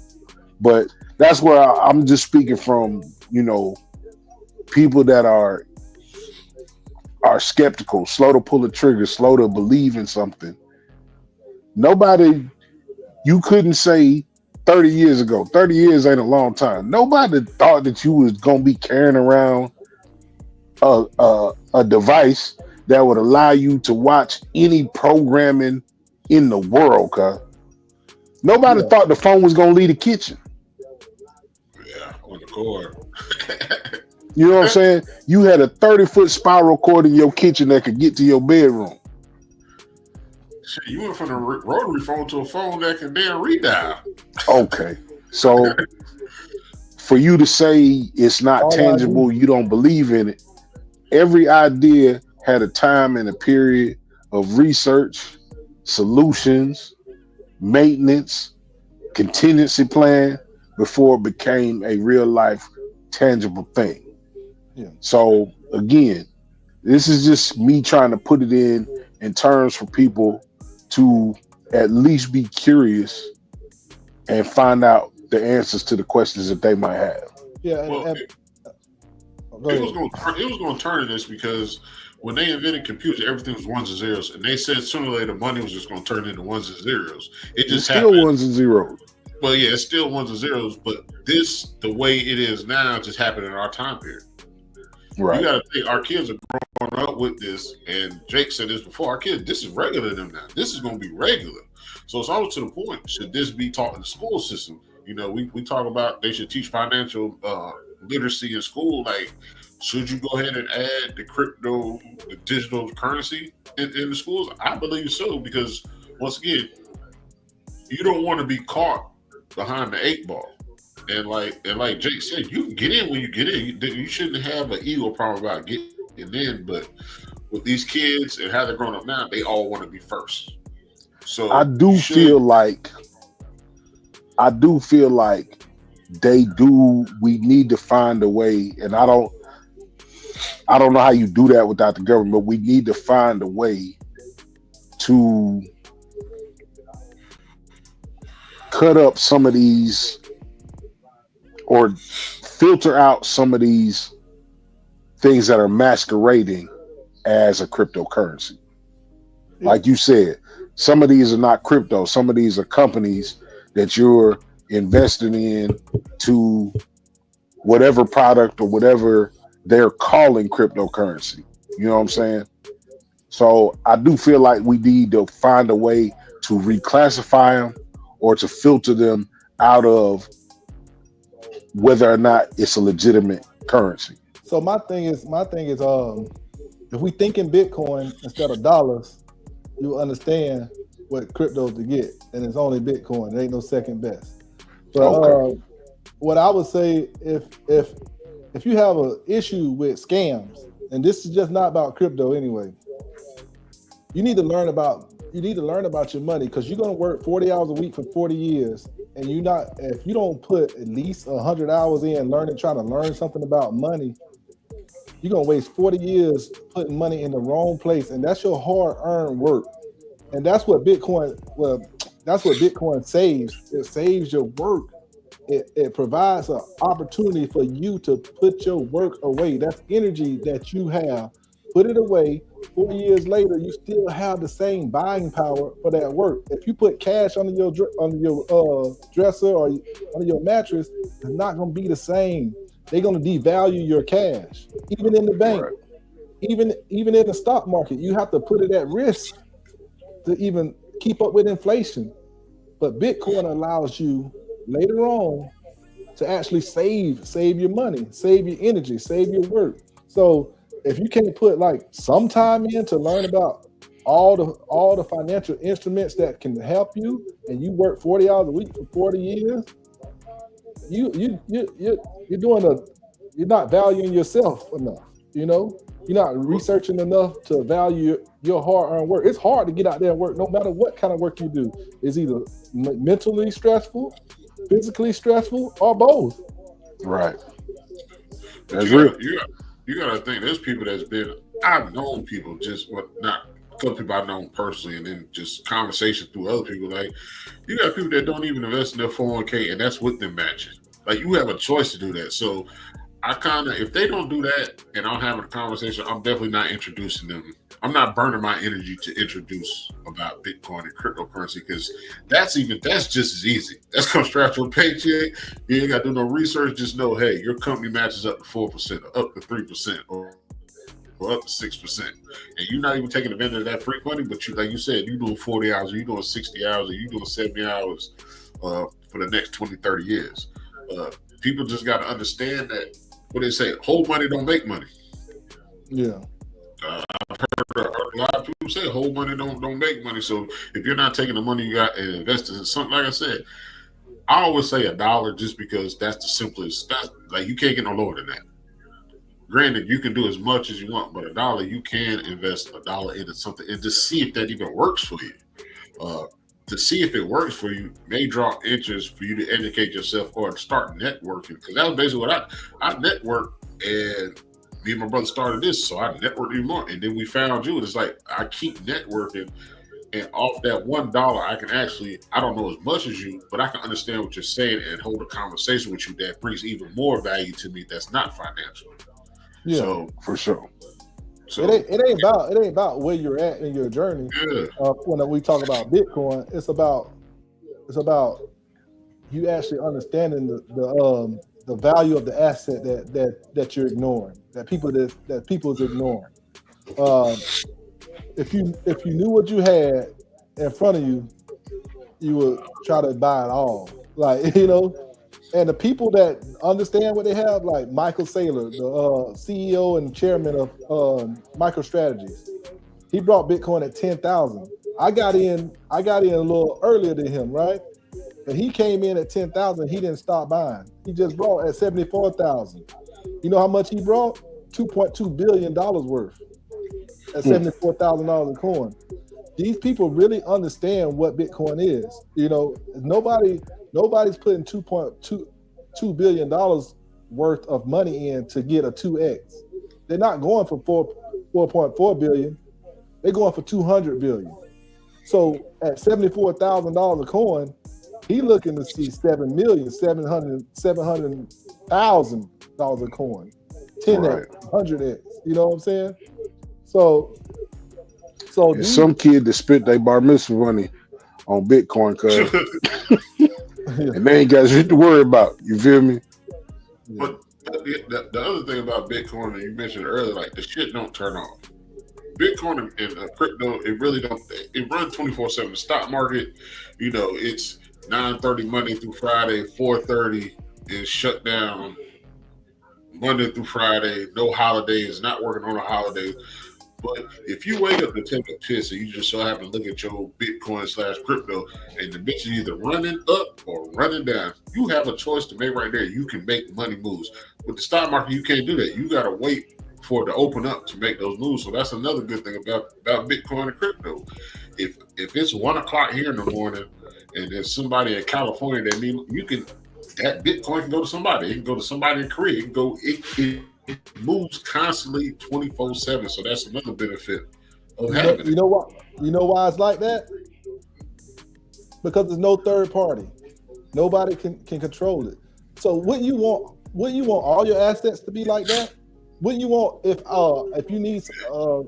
But that's where I'm just speaking from, people that are skeptical, slow to pull the trigger, slow to believe in something. You couldn't say 30 years ago, 30 years ain't a long time. Nobody thought that you was going to be carrying around a device that would allow you to watch any programming in the world, cuz. Nobody thought the phone was going to leave the kitchen. Yeah, on the cord. You know what I'm saying? You had a 30-foot spiral cord in your kitchen that could get to your bedroom. Shit, you went from a rotary phone to a phone that can damn redial. Okay. So for you to say it's not tangible, you don't believe in it, every idea had a time and a period of research, solutions, maintenance, contingency plan before it became a real life tangible thing. Yeah. So again, this is just me trying to put it in terms for people to at least be curious and find out the answers to the questions that they might have. Yeah. Well, it was going to turn to this because when they invented computers, everything was ones and zeros, and they said sooner or later money was just going to turn into ones and zeros. It just still happened. Ones and zeros. Well, yeah, it's still ones and zeros, but the way it is now, just happened in our time period. Right. You got to think our kids are growing up with this, and Jake said this before. Our kids, this is regular to them now. This is going to be regular. So it's always to the point. Should this be taught in the school system? We talk about they should teach financial literacy in school. Like, should you go ahead and add the digital currency in the schools? I believe so, because once again, you don't want to be caught behind the 8 ball. And like Jake said, you can get in when you get in. You shouldn't have an ego problem about getting in. But with these kids and how they're growing up now, they all want to be first. So I do feel like they do. We need to find a way, and I don't know how you do that without the government. But we need to find a way to cut up some of these or filter out some of these things that are masquerading as a cryptocurrency. Like you said, some of these are not crypto. Some of these are companies that you're investing in to whatever product or whatever they're calling cryptocurrency. You know what I'm saying? So I do feel like we need to find a way to reclassify them or to filter them out of whether or not it's a legitimate currency. So my thing is, if we think in Bitcoin instead of dollars, you understand what crypto to get, and it's only Bitcoin. There ain't no second best. But what I would say, if you have an issue with scams, and this is just not about crypto anyway, you need to learn about your money, because you're gonna work 40 hours a week for 40 years, and if you don't put at least 100 hours in trying to learn something about money, you're gonna waste 40 years putting money in the wrong place, and that's your hard-earned work. And that's what Bitcoin saves. It saves your work it provides an opportunity for you to put your work away. That's energy that you have. Put it away. 4 years later, you still have the same buying power for that work. If you put cash under your dresser or under your mattress, it's not going to be the same. They're going to devalue your cash, even in the bank, Right. even in the stock market. You have to put it at risk to even keep up with inflation. But Bitcoin allows you later on to actually save your money, save your energy, save your work. So if you can't put like some time in to learn about all the financial instruments that can help you, and you work 40 hours a week for 40 years, you're doing you're not valuing yourself enough. You know, you're not researching enough to value your hard-earned work. It's hard to get out there and work, no matter what kind of work you do. It's either mentally stressful, physically stressful, or both. Right. But That's real. You gotta think there's people that's been I've known people just not a couple people I've known personally, and then just conversation through other people. Like you got people that don't even invest in their 401k, and that's with them matching. Like you have a choice to do that. So I kind of, if they don't do that and I'm having a conversation, I'm definitely not introducing them. I'm not burning my energy to introduce about Bitcoin and cryptocurrency, because that's just as easy. That's come straight to a paycheck. You ain't got to do no research. Just know, hey, your company matches up to 4%, or up to 3%, or up to 6%, and you're not even taking advantage of that free money. But you, like you said, you're doing 40 hours, or you're doing 60 hours, or you're doing 70 hours for the next 20, 30 years. People just got to understand that. What they say, whole money don't make money. Yeah. I've heard a lot of people say whole money don't make money. So if you're not taking the money you got and investing in something, like I said, I always say $1 just because that's the simplest. That's like you can't get no lower than that. Granted, you can do as much as you want, but $1 you can invest $1 into something and just see if that even works for you. To see if it works for you may draw interest for you to educate yourself or start networking, because that was basically what I networked, and me and my brother started this, so I networked even more, and then we found you. And it's like I keep networking, and off that $1 I can actually, I don't know as much as you, but I can understand what you're saying and hold a conversation with you that brings even more value to me that's not financial. Yeah. So For sure. So it ain't about where you're at in your journey. yeah. When we talk about Bitcoin, it's about you actually understanding the value of the asset that you're ignoring, that people's ignoring. If you knew what you had in front of you, you would try to buy it all. Like, you know, and the people that understand what they have, like Michael Saylor, the CEO and chairman of MicroStrategies, he brought Bitcoin at 10,000. I got in a little earlier than him, right? And he came in at 10,000. He didn't stop buying. He just brought at 74,000. You know how much he brought? $2.2 billion worth at $74,000 a coin. These people really understand what Bitcoin is. You know, nobody's putting $2.2 billion worth of money in to get a 2x. They're not going for 4.4 billion. They're going for 200 billion. So at $74,000 a coin, he looking to see $7,700,000 a coin, 10x, Right. 100x. You know what I'm saying? So There's some kid that spent their bar mitzvah money on Bitcoin, cuz and they ain't got shit to worry about. You feel me? But the other thing about Bitcoin that you mentioned earlier, like the shit don't turn off. Bitcoin and crypto, it really don't. It runs 24/7. The stock market, you know, it's 9:30 Monday through Friday, 4:30 is shut down Monday through Friday. No holidays, not working on a holiday. But if you wake up to take a piss and you just so happen to look at your Bitcoin/crypto and the bitch is either running up or running down, you have a choice to make right there. You can make money moves. With the stock market, you can't do that. You got to wait for it to open up to make those moves. So that's another good thing about Bitcoin and crypto. If it's 1 o'clock here in the morning and there's somebody in California that that Bitcoin can go to somebody. It can go to somebody in Korea. It can go. It moves constantly 24/7. So that's another benefit of having it. You know what? You know why it's like that? Because there's no third party. Nobody can control it. So wouldn't you want all your assets to be like that? Wouldn't you want if you need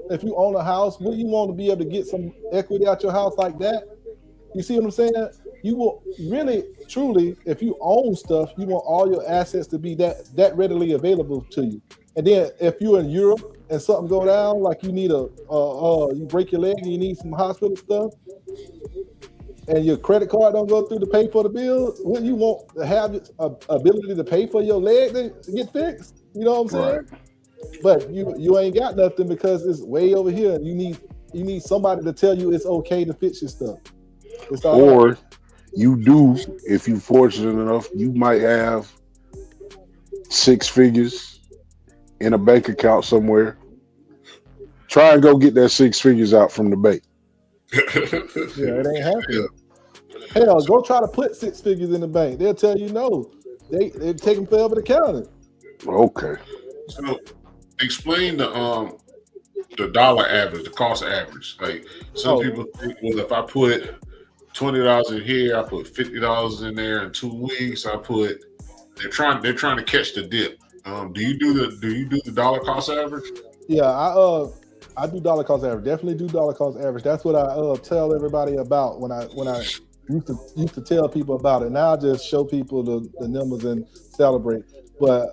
if you own a house, wouldn't you want to be able to get some equity out your house like that? You see what I'm saying? You will really, truly, if you own stuff, you want all your assets to be that readily available to you. And then if you're in Europe and something go down, like you need you break your leg and you need some hospital stuff, and your credit card don't go through to pay for the bill, wouldn't you want to have ability to pay for your leg to get fixed? You know what I'm saying? Right. But you ain't got nothing because it's way over here. You need somebody to tell you it's okay to fix your stuff. It's all right. Or you do, if you fortunate enough, you might have 6 figures in a bank account somewhere. Try and go get that 6 figures out from the bank. Yeah, it ain't happening. Hell, go try to put 6 figures in the bank. They'll tell you no. They take them forever to count it. Okay. So explain the dollar average, the cost average. Like some people think, well, if I put $20 in here, I put $50 in there in 2 weeks. They're trying to catch the dip. Do you do the dollar cost average? Yeah, I do dollar cost average. Definitely do dollar cost average. That's what I tell everybody about when I used to tell people about it. Now I just show people the numbers and celebrate. But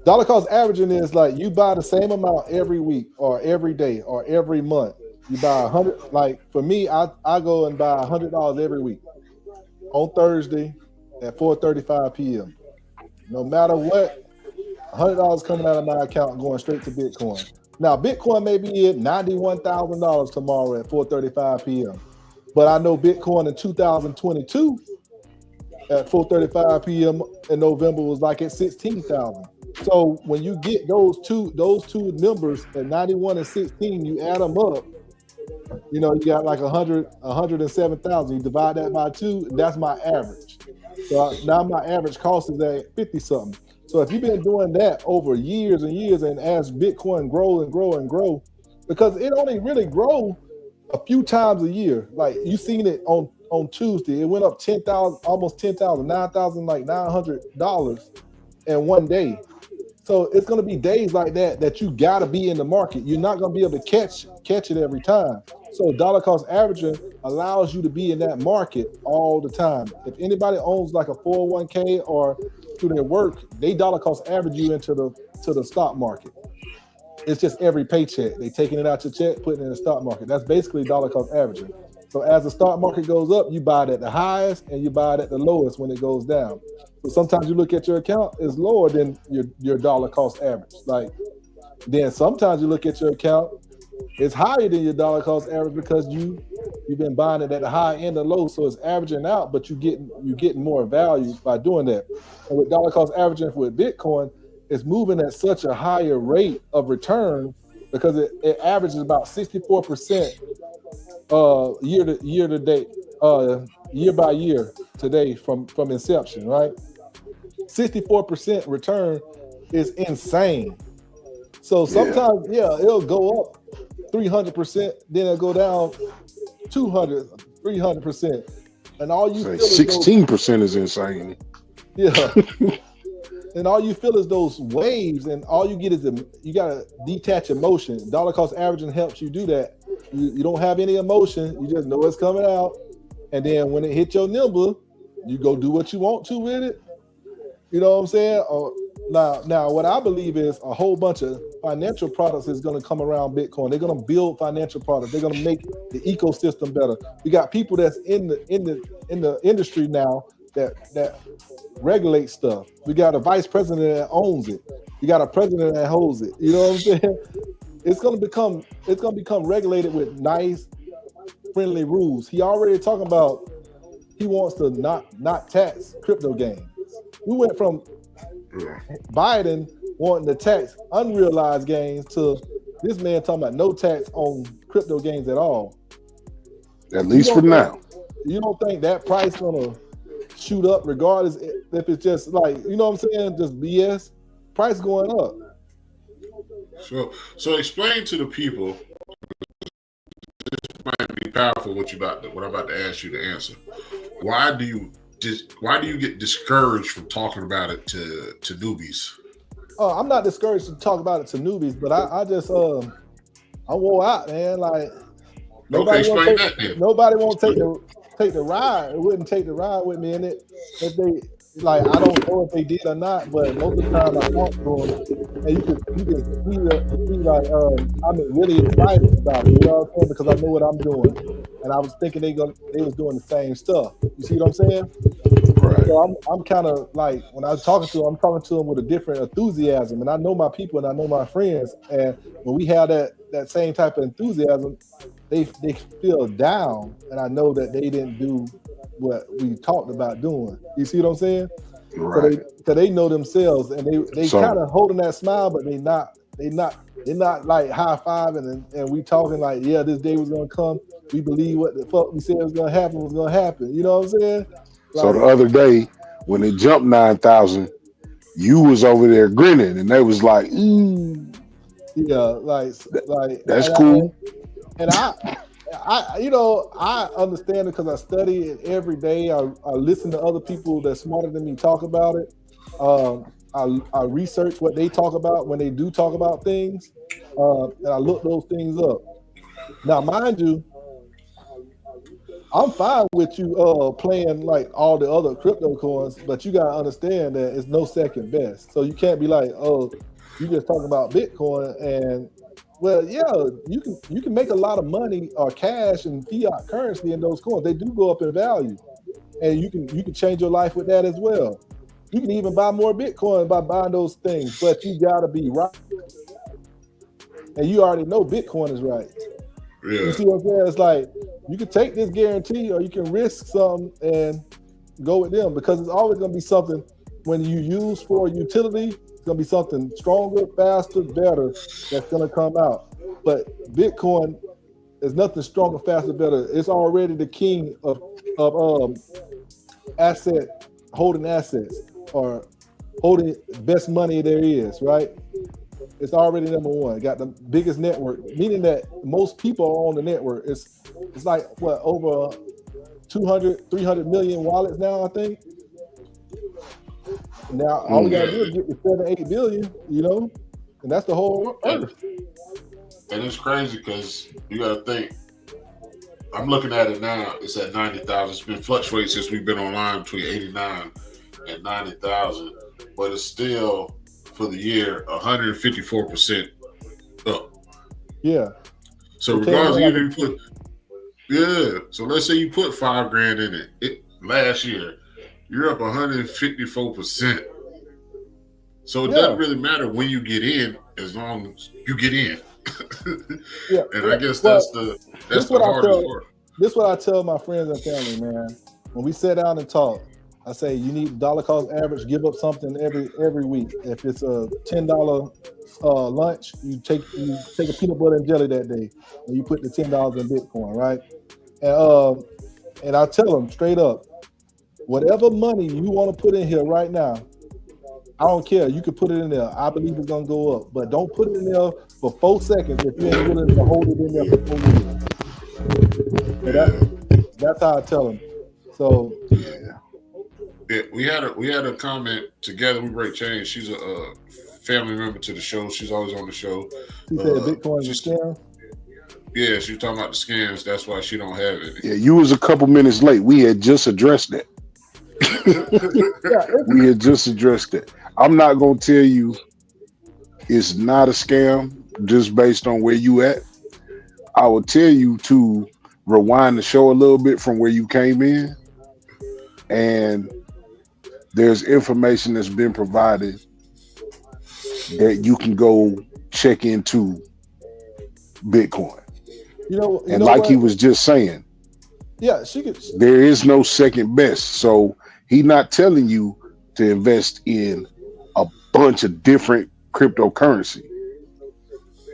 dollar cost averaging is like you buy the same amount every week or every day or every month. You buy 100. Like for me, I go and buy $100 every week on Thursday at 4:35 p.m. No matter what, $100 coming out of my account going straight to Bitcoin. Now Bitcoin may be at $91,000 tomorrow at 4:35 p.m. But I know Bitcoin in 2022 at 4:35 p.m. in November was like at 16,000. So when you get those two numbers at 91 and 16, you add them up. You know, you got like 107,000. You divide that by 2, and that's my average. So now my average cost is at 50 something. So if you've been doing that over years and years, and as Bitcoin grow and grow and grow, because it only really grow a few times a year. Like you seen it on Tuesday, it went up 10,000, almost 10,000, $9,900 in one day. So it's going to be days like that you got to be in the market. You're not going to be able to catch it every time. So dollar cost averaging allows you to be in that market all the time. If anybody owns like a 401k or through their work, they dollar cost average you into the stock market. It's just every paycheck. They taking it out your check, putting it in the stock market. That's basically dollar cost averaging. So as the stock market goes up, you buy it at the highest and you buy it at the lowest when it goes down. So sometimes you look at your account, it's lower than your dollar cost average. Like then sometimes you look at your account, it's higher than your dollar cost average because you've been buying it at the high and the low, so it's averaging out, but you're getting more value by doing that. And with dollar cost averaging with Bitcoin, it's moving at such a higher rate of return because it averages about 64% year to date, year by year today from inception, right? 64% return is insane. So sometimes, it'll go up 300%, then it'll go down 200, 300%. And all you feel 16% is insane. Yeah. And all you feel is those waves, and all you get is you gotta detach emotion. Dollar cost averaging helps you do that. You don't have any emotion, you just know it's coming out. And then when it hits your number, you go do what you want to with it. You know what I'm saying? Now what I believe is a whole bunch of financial products is going to come around Bitcoin. They're going to build financial products. They're going to make the ecosystem better. We got people that's in the industry now that regulate stuff. We got a vice president that owns it. You got a president that holds it. You know what I'm saying? It's going to become regulated with nice, friendly rules. He already talking about he wants to not tax crypto gains. We went from Biden wanting to tax unrealized gains to this man talking about no tax on crypto gains at all. At least for now. You don't think that price gonna shoot up regardless if it's just like, you know what I'm saying, just BS? Price going up. So explain to the people, this might be powerful what I'm about to ask you to answer. why do you get discouraged from talking about it to newbies? I'm not discouraged to talk about it to newbies, but I just I wore out, man. Like Okay, nobody won't explain that then. take the ride. It wouldn't take the ride with me in it. If they like, I don't know if they did or not, but most of the time I talk to them, and you can see like I'm really excited about it. You know what I'm saying? Because I know what I'm doing, and I was thinking they was doing the same stuff. You see what I'm saying? Right. So I'm kind of like when I'm talking to them, I'm talking to them with a different enthusiasm, and I know my people and I know my friends, and when we have that same type of enthusiasm, they feel down, and I know that they didn't do what we talked about doing. You see what I'm saying? Right. So they know themselves, and they So- kind of holding that smile, but they're not like high fiving and we talking like, yeah, this day was gonna come. We believe what the fuck we said was gonna happen. You know what I'm saying? So Like, the other day when it jumped 9,000, you was over there grinning, and they was like, yeah, like "That's cool." and you know, I understand it because I study it every day. I listen to other people that's smarter than me talk about it. I research what they talk about when they do talk about things, and I look those things up. Now, mind you, I'm fine with you playing like all the other crypto coins, but you gotta understand that it's no second best. So you can't be like, oh, you just talking about Bitcoin and well, yeah, you can make a lot of money or cash and fiat currency in those coins. They do go up in value, and you can change your life with that as well. You can even buy more Bitcoin by buying those things, but you gotta be right, and you already know Bitcoin is right. You Yeah. see what I'm saying? It's like you can take this guarantee or you can risk some and go with them because it's always going to be something when you use for utility, it's going to be something stronger, faster, better that's going to come out. But Bitcoin is nothing stronger, faster, better. It's already the king of asset holding assets or holding best money there is, right? It's already number one. Got the biggest network, meaning that most people are on the network. It's like what, over 200, 300 million wallets now, I think. Now all we gotta do is get to 7, 8 billion, you know, and that's the whole earth. And it's crazy because you got to think. I'm looking at it now. It's at 90,000. It's been fluctuating since we've been online between 89 and 90,000, but it's still for the year 154% up. Yeah. So regardless, even if you put so let's say you put $5,000 in it last year, you're up 154%. So it doesn't really matter when you get in, as long as you get in. Yeah. And I guess that's the hardest part. This is what I tell my friends and family, man. When we sit down and talk, I say you need dollar cost average. Give up something every week. If it's a $10 lunch, you take a peanut butter and jelly that day, and you put the $10 in Bitcoin, right? And I tell them straight up, whatever money you want to put in here right now, I don't care. You can put it in there. I believe it's gonna go up, but don't put it in there for 4 seconds if you ain't willing to hold it in there for 4 years. So that's how I tell them. So yeah, we had a comment together. We break change. She's a family member to the show. She's always on the show. She said Bitcoin is a scam. Yeah, she was talking about the scams. That's why she don't have it. Yeah, you was a couple minutes late. We had just addressed that. We had just addressed that. I'm not gonna tell you it's not a scam just based on where you at. I will tell you to rewind the show a little bit from where you came in, and there's information that's been provided that you can go check into Bitcoin. And like what? He was just saying, yeah, she could. There is no second best. So he's not telling you to invest in a bunch of different cryptocurrency.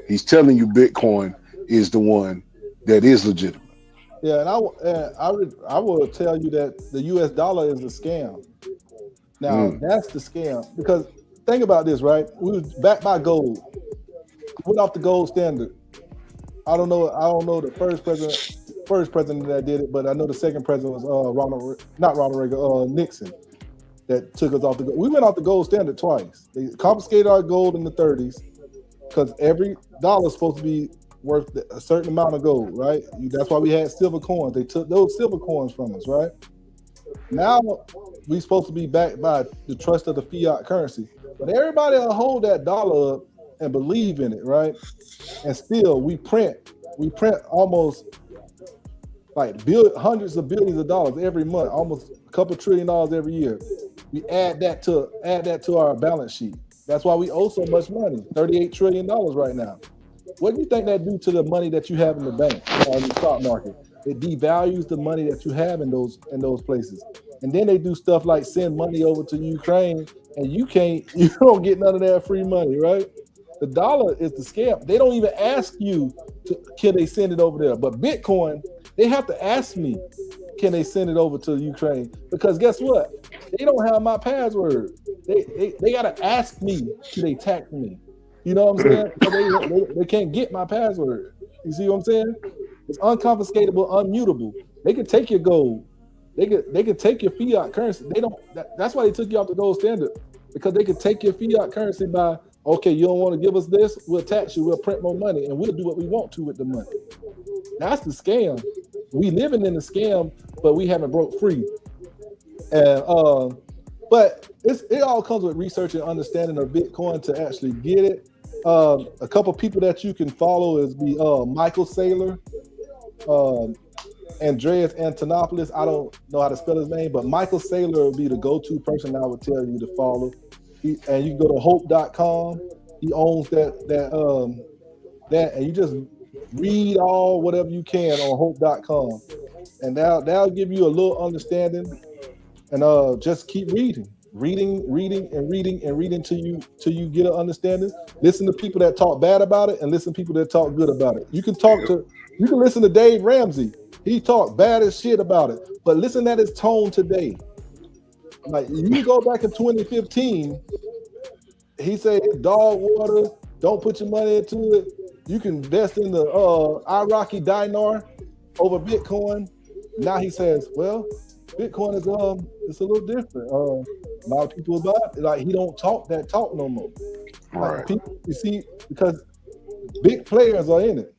He's telling you Bitcoin is the one that is legitimate. Yeah, and I will tell you that the U.S. dollar is a scam. Now that's the scam because think about this, right? We was backed by gold. Went off the gold standard. I don't know the first president first president that did it, but I know the second president was not Ronald Reagan, Nixon, that took us off the gold. We went off the gold standard twice. They confiscated our gold in the 30s because every dollar is supposed to be worth a certain amount of gold, right? That's why we had silver coins. They took those silver coins from us, right? Now we're supposed to be backed by the trust of the fiat currency. But everybody will hold that dollar up and believe in it, right? And still we print almost like hundreds of billions of dollars every month, almost a couple $1 trillion every year. We add that to our balance sheet. That's why we owe so much money, $38 trillion right now. What do you think that do to the money that you have in the bank or in the stock market? It devalues the money that you have in those places. And then they do stuff like send money over to Ukraine, and you don't get none of that free money, right? The dollar is the scam. They don't even ask you can they send it over there. But Bitcoin, they have to ask me, can they send it over to Ukraine? Because guess what? They don't have my password. They gotta ask me, can they tax me? You know what I'm saying? So they can't get my password. You see what I'm saying? It's unconfiscatable, unmutable. They can take your gold. They can take your fiat currency. That's why they took you off the gold standard, because they could take your fiat currency by, okay, you don't want to give us this, we'll tax you, we'll print more money, and we'll do what we want to with the money. That's the scam. We living in the scam, but we haven't broke free. And but it all comes with research and understanding of Bitcoin to actually get it. A couple people that you can follow is Michael Saylor, Andreas Antonopoulos. I don't know how to spell his name, but Michael Saylor would be the go-to person I would tell you to follow. And you can go to hope.com. He owns that, and you just read whatever you can on hope.com, and that'll give you a little understanding. And just keep reading till you get an understanding. Listen to people that talk bad about it, and listen to people that talk good about it. You can listen to Dave Ramsey. He talked bad as shit about it, but listen at his tone today. Like, you go back in 2015, he said dog water, don't put your money into it. You can invest in the Iraqi dinar over Bitcoin. Now he says, well, Bitcoin is it's a little different. A lot of people about it. Like, he don't talk that talk no more. Right. Like, people, you see, because big players are in it,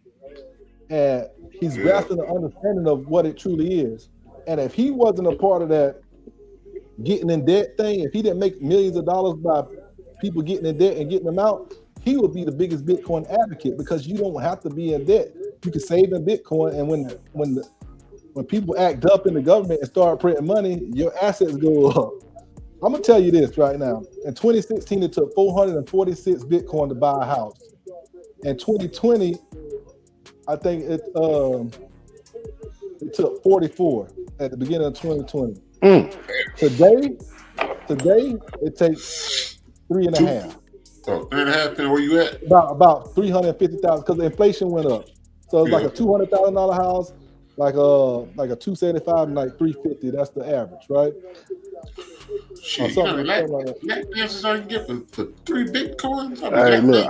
and he's grasping the understanding of what it truly is. And if he wasn't a part of that getting in debt thing, if he didn't make millions of dollars by people getting in debt and getting them out, he would be the biggest Bitcoin advocate, because you don't have to be in debt. You can save in Bitcoin, and when people act up in the government and start printing money, your assets go up. I'm gonna tell you this right now. In 2016, it took 446 Bitcoin to buy a house. In 2020, I think it took 44 at the beginning of 2020. Today it takes 3.5. Oh, 3.5, where you at? About 350,000, because the inflation went up. So it's like a $200,000 house, like a 275 and like 350. That's the average, right? Shit, that answers I can get for 3 Bitcoins. Hey, look,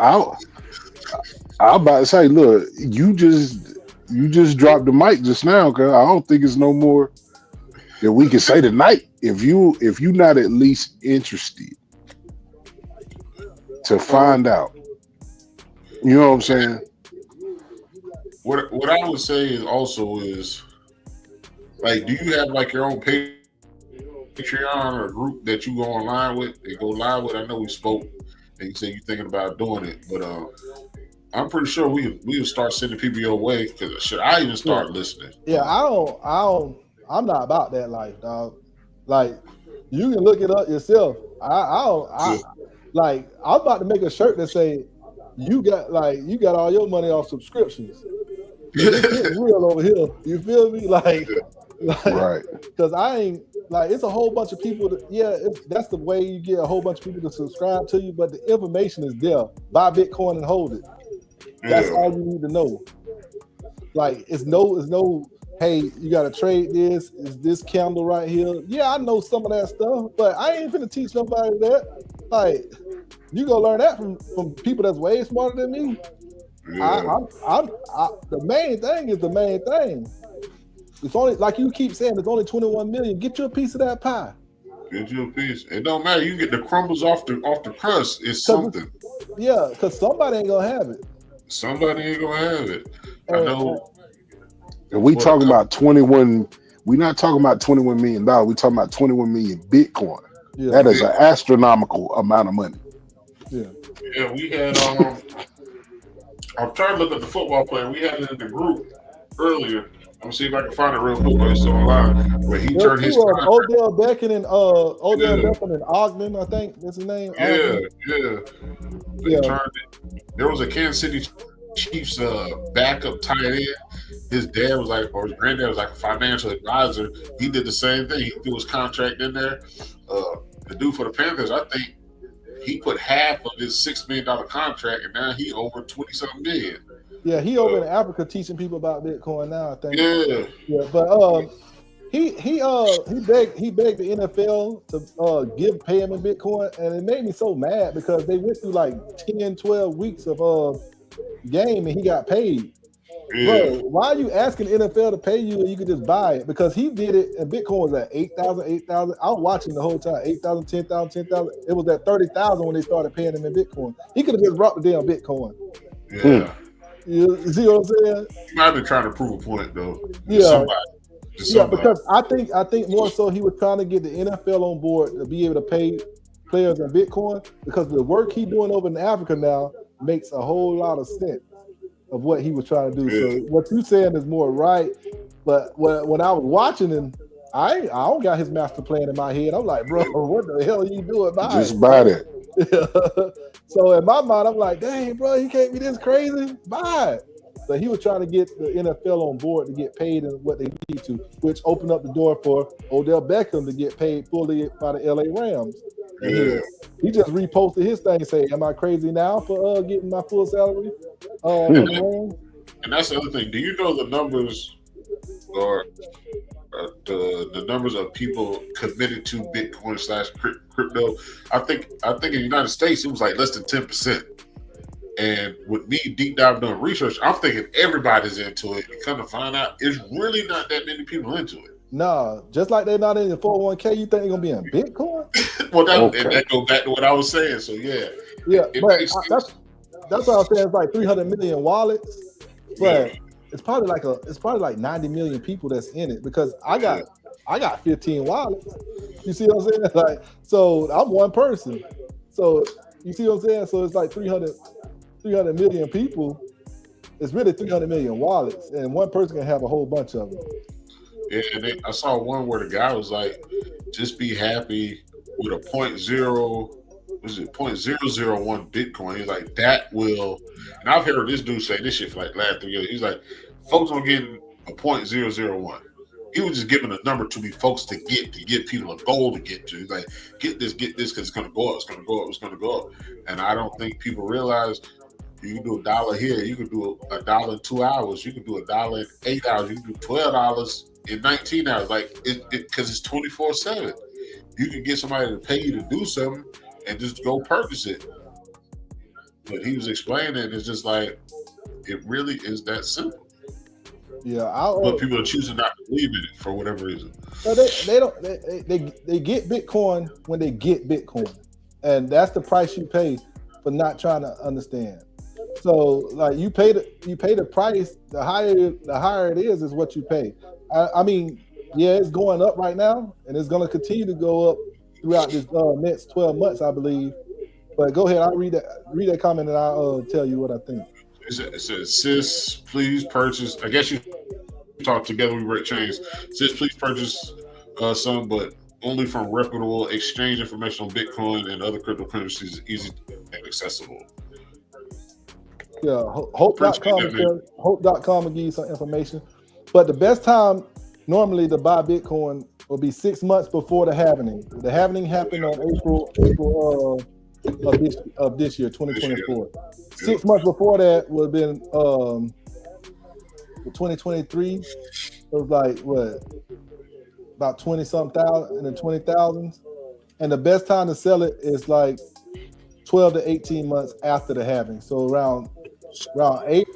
I'm about to say, look, you just dropped the mic just now, cause I don't think it's no more that we can say tonight. If you not at least interested to find out, you know what I'm saying? What I would say is also is, like, do you have like your own Patreon or a group that you go online with and go live with? I know we spoke and you said you're thinking about doing it, but I'm pretty sure we'll start sending people your way, because should I even start listening? Yeah, I'm not about that life, dog. Like, you can look it up yourself. I'm about to make a shirt that say you got all your money off subscriptions. It's real over here. You feel me? Like Right. Because I ain't like, it's a whole bunch of people that's the way you get a whole bunch of people to subscribe to you, but the information is there. Buy Bitcoin and hold it. That's all you need to know. Like, it's no hey, you gotta trade this. Is this candle right here? Yeah, I know some of that stuff, but I ain't finna teach nobody that. Like, you gonna learn that from people that's way smarter than me. Yeah. The main thing is the main thing. It's only like you keep saying. It's only 21 million. Get you a piece of that pie. Get you a piece. It don't matter. You get the crumbles off the crust. It's something. Yeah, because somebody ain't gonna have it. Somebody ain't gonna have it. I know. And we talking about 21. We're not talking about $21 million. We're talking about 21 million Bitcoin. Yeah. That is an astronomical amount of money. Yeah. Yeah, we had. I'm trying to look at the football player. We had it in the group earlier. I'm gonna see if I can find it real quick. But it's still online. Where he turned his contract. Odell Beckham and Beckham and Ogden, I think that's his name. Yeah. They turned it. There was a Kansas City Chiefs backup tight end. His dad was like, or his granddad was like a financial advisor. He did the same thing. He threw his contract in there. The dude for the Panthers, I think he put half of his $6 million contract, and now he over 20-something million. Yeah, he over in Africa teaching people about Bitcoin now, I think. Yeah. But he begged the NFL to pay him in Bitcoin, and it made me so mad because they went through like 10, 12 weeks of game and he got paid. Yeah. Bro, why are you asking the NFL to pay you and you could just buy it? Because he did it and Bitcoin was at 8,000. I was watching the whole time. 8,000, 10,000, 10,000. It was at 30,000 when they started paying him in Bitcoin. He could have just brought the damn Bitcoin. Yeah. You see what I'm saying? He might have been trying to prove a point though. Yeah. Yeah, because I think more so he was trying to get the NFL on board to be able to pay players in Bitcoin because the work he's doing over in Africa now makes a whole lot of sense of what he was trying to do. Yeah. So what you're saying is more right. But when I was watching him, I don't got his master plan in my head. I'm like, bro, what the hell are you doing? Just buy it. Yeah. So in my mind, I'm like, dang, bro, you can't be this crazy. Buy it. But he was trying to get the NFL on board to get paid and what they need to, which opened up the door for Odell Beckham to get paid fully by the LA Rams. Yeah. He just reposted his thing saying, am I crazy now for getting my full salary? And that's the other thing. Do you know the numbers or the numbers of people committed to Bitcoin / crypto? I think in the United States it was like less than 10%. And with me deep diving doing research, I'm thinking everybody's into it. And come to find out, it's really not that many people into it. Nah, just like they're not in the 401k, you think they're gonna be in Bitcoin? Well, that goes back to what I was saying. So yeah, that's what I was saying. It's like 300 million wallets, but it's probably like 90 million people that's in it because I got 15 wallets. You see what I'm saying? Like, so I'm one person. So you see what I'm saying? So it's like 300 million people. It's really 300 million wallets, and one person can have a whole bunch of them. Yeah, and I saw one where the guy was like, "Just be happy with a 0.001 Bitcoin." He's like, "That will," and I've heard this dude say this shit for like last 3 years. He's like, "Folks don't get a 0.001." He was just giving a number to me, folks, to get people a goal to get to. He's like, get this, because it's gonna go up, it's gonna go up, it's gonna go up. And I don't think people realize you can do $1 here, you can do $1 in 2 hours, you can do $1 in 8 hours, you can do $12 in 19 hours. Like because it's 24/7. You can get somebody to pay you to do something and just go purchase it. But he was explaining it, it's just like it really is that simple. Yeah, but people are choosing not to believe in it for whatever reason. So they get Bitcoin when they get Bitcoin, and that's the price you pay for not trying to understand. So like you pay the price, the higher it is what you pay. I mean, yeah, it's going up right now, and it's going to continue to go up throughout this next 12 months, I believe. But go ahead, I'll read that comment, and I'll tell you what I think. It says, "Sis, please purchase." I guess you talk together. We write chains. Sis, please purchase some, but only from reputable exchange information on Bitcoin and other cryptocurrencies, easy and accessible. Yeah, hope.com will give you some information. But the best time normally to buy Bitcoin will be 6 months before the halving. The halving happened on April of this year, 2024. 6 months before that would have been 2023. It was like what, about 20-something thousand in the 20,000s. And the best time to sell it is like 12 to 18 months after the halving. So around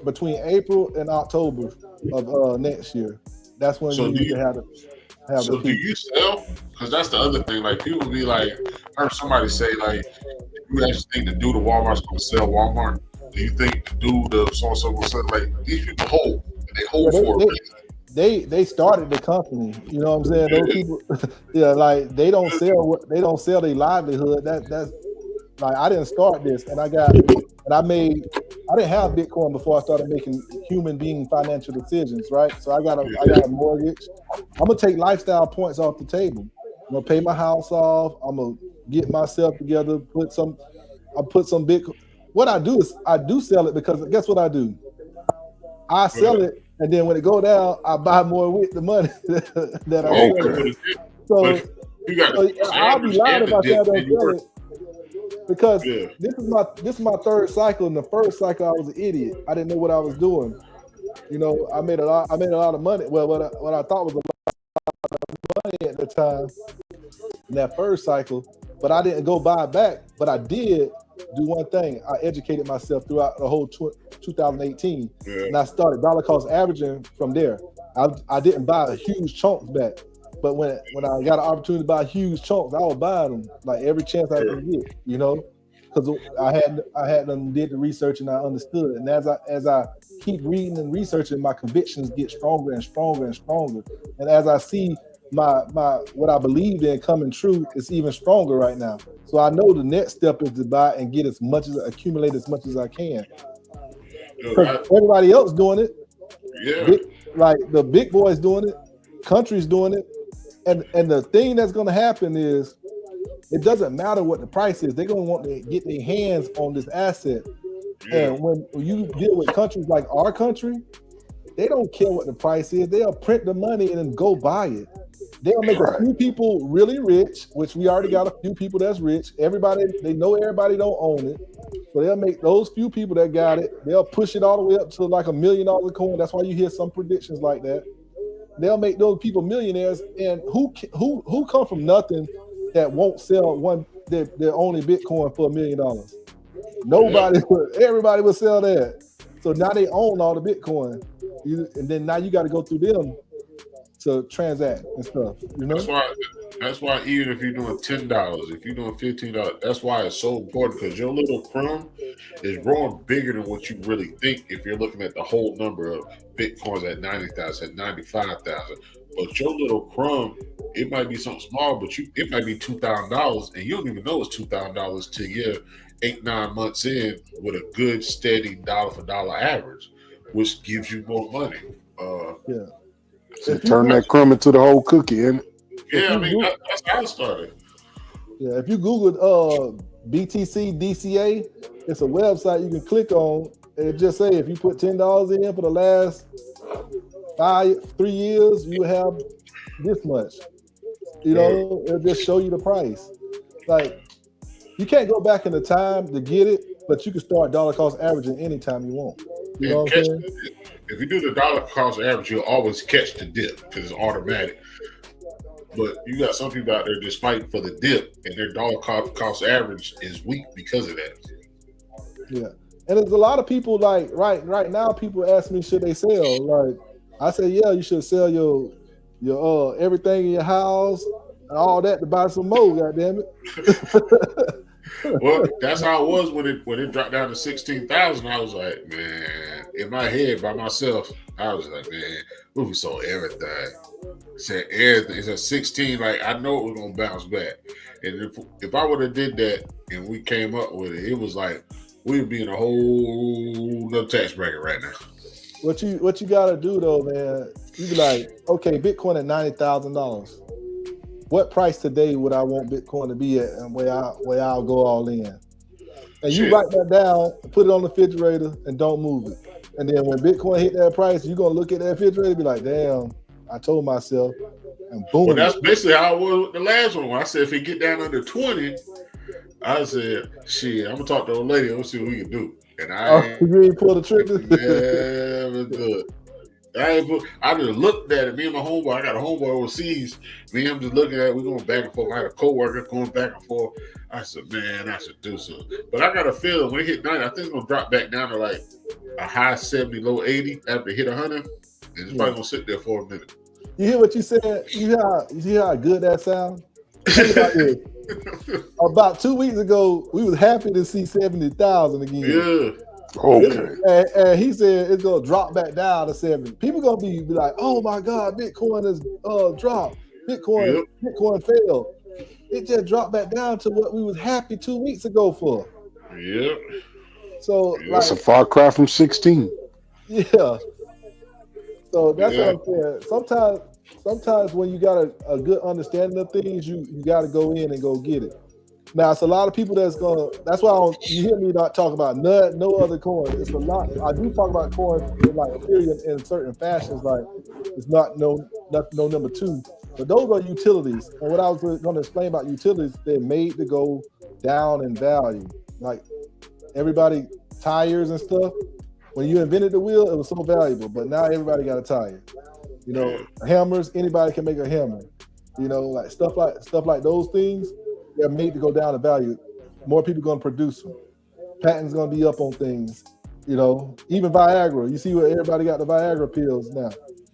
between April and October of next year. That's when So you do need to you, have the so do peak. you sell? Because that's the other thing. Like people be like, I heard somebody say like, you actually think the dude at Walmart's going to sell Walmart? Do you think the dude of so and so will sell? Like these people hold, and they Yeah, hold for a reason. they started the company. You know what I'm saying? Those Yeah, people, yeah, like they don't sell their livelihood. That's like I didn't start this, and I didn't have Bitcoin before I started making human being financial decisions, right? So I got a mortgage. I'm gonna take lifestyle points off the table. I'm gonna pay my house off. I'm gonna get myself together. I put some Bitcoin. What I do is I do sell it because guess what I do? I sell it, and then when it go down, I buy more with the money that I yeah, sell that's it. what it is. But So, if you got so the I'll be average lying and if the I say I dip, don't and you sell work. it because Yeah, this is my third cycle. In the first cycle, I was an idiot. I didn't know what I was doing. You know, I made a lot of money. Well, what I thought was a lot of money at the time in that first cycle, but I didn't go buy it back. But I did do one thing. I educated myself throughout the whole 2018, yeah, and I started dollar cost averaging from there. I didn't buy huge chunks back, but when I got an opportunity to buy huge chunks, I was buying them like every chance I sure. can get. You know, because I had them did the research and I understood. And as I keep reading and researching, my convictions get stronger and stronger and stronger. And as I see my what I believed in coming true, is even stronger right now. So I know the next step is to buy and get accumulate as much as I can. Yo, Because everybody else doing it, yeah, big, like the big boys doing it, countries doing it, and the thing that's going to happen is it doesn't matter what the price is. They're going to want to get their hands on this asset. yeah, And when you deal with countries like our country, they don't care what the price is. They'll print the money and then go buy it. They'll make a Right. few people really rich, which we already got a few people that's rich. They know everybody don't own it. So they'll make those few people that got it, they'll push it all the way up to like $1 million coin. That's why you hear some predictions like that. They'll make those people millionaires. And who come from nothing that won't sell their only Bitcoin for $1 million? yeah. Nobody, everybody will sell that. So now they own all the Bitcoin. And then now you got to go through them to transact and stuff, you know? That's why. That's why even if you're doing $10, if you're doing $15, that's why it's so important because your little crumb is growing bigger than what you really think. If you're looking at the whole number of Bitcoins at 90,000, at 95,000, but your little crumb, it might be something small, but it might be $2,000, and you don't even know it's $2,000 till you're 8-9 months in with a good steady dollar for dollar average, which gives you more money. Yeah. So If you turn that crumb into the whole cookie, and if Yeah, I you mean Google, that's how it started. yeah, if you Googled BTC DCA, it's a website you can click on. And it just say if you put $10 in for the last 3 years, you have this much. You Yeah. know, it'll just show you the price. Like you can't go back in the time to get it, but you can start dollar cost averaging anytime you want. You know And what I'm catch saying? if you do the dollar cost average, you'll always catch the dip because it's automatic. But you got some people out there just fighting for the dip, and their dollar cost average is weak because of that. Yeah. And there's a lot of people like right now people ask me should they sell? Like I say, yeah, you should sell your everything in your house and all that to buy some more, goddamn it. Well, that's how it was when it dropped down to 16,000. I was like, man, in my head by myself, I was like, man, we sold everything. Said everything. It's at 16. Like I know it was gonna bounce back. And if I would have did that and we came up with it, it was like we'd be in a whole other tax bracket right now. What you gotta do though, man, you be like, okay, Bitcoin at $90,000. What price today would I want Bitcoin to be at and where I'll go all in? And you Shit. write that down, put it on the refrigerator, and don't move it. And then when Bitcoin hit that price, you're gonna look at that refrigerator and be like, damn, I told myself, and Well, boom. that's basically how it was with the last one. When I said if it get down under 20, I said, shit, I'm gonna talk to the lady. Let's see what we can do. And Oh, I you ain't pull the trigger? never do it. I just looked at it. Me and my homeboy, I got a homeboy overseas. Me and him just looking at it. We going back and forth. I had a coworker going back and forth. I said, man, I should do something. But I got a feeling when it hit 90, I think it's going to drop back down to like a high 70, low 80 after it hit 100. And it's probably going to sit there for a minute. You hear what you said? You hear how good that sounds? Think about this. About 2 weeks ago, we was happy to see 70,000 again. Yeah. Okay. And he said it's gonna drop back down to 70. People gonna be like, "Oh my God, Bitcoin has dropped. Bitcoin failed. It just dropped back down to what we was happy 2 weeks ago for." Yep. So That's a far cry from 16. yeah. So that's what I'm saying. Sometimes when you got a good understanding of things, you got to go in and go get it. Now, it's a lot of people that's why you hear me not talk about no other coin. It's a lot. I do talk about coins like Ethereum in certain fashions, like it's not no number two. But those are utilities. And what I was going to explain about utilities, they're made to go down in value. Like everybody, tires and stuff. When you invented the wheel, it was so valuable. But now everybody got a tire. You know, hammers. Anybody can make a hammer. You know, like stuff like those things. They're made to go down in value. More people going to produce them. Patents going to be up on things. You know, even Viagra. You see where everybody got the Viagra pills now.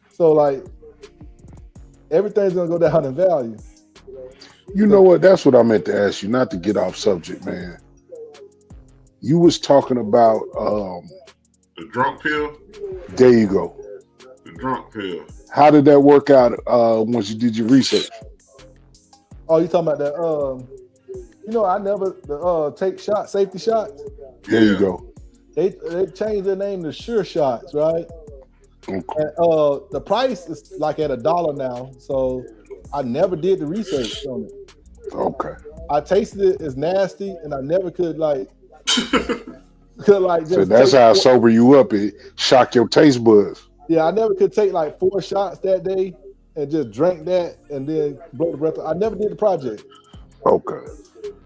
So like everything's going to go down in value. You know what? That's what I meant to ask you. Not to get off subject, man. You was talking about the drunk pill. There you go. The drunk pill. How did that work out once you did your research? Oh, you talking about that? You know, I never take shots, safety shots. There you go. They changed their name to Sure Shots, right? Okay. And, the price is like at $1 now, so I never did the research on it. Okay. I tasted it, it's nasty, and I never could just so that's how I sober you up. It shocked your taste buds. Yeah, I never could take like 4 shots that day and just drink that and then blow the breath. I never did the project. Okay.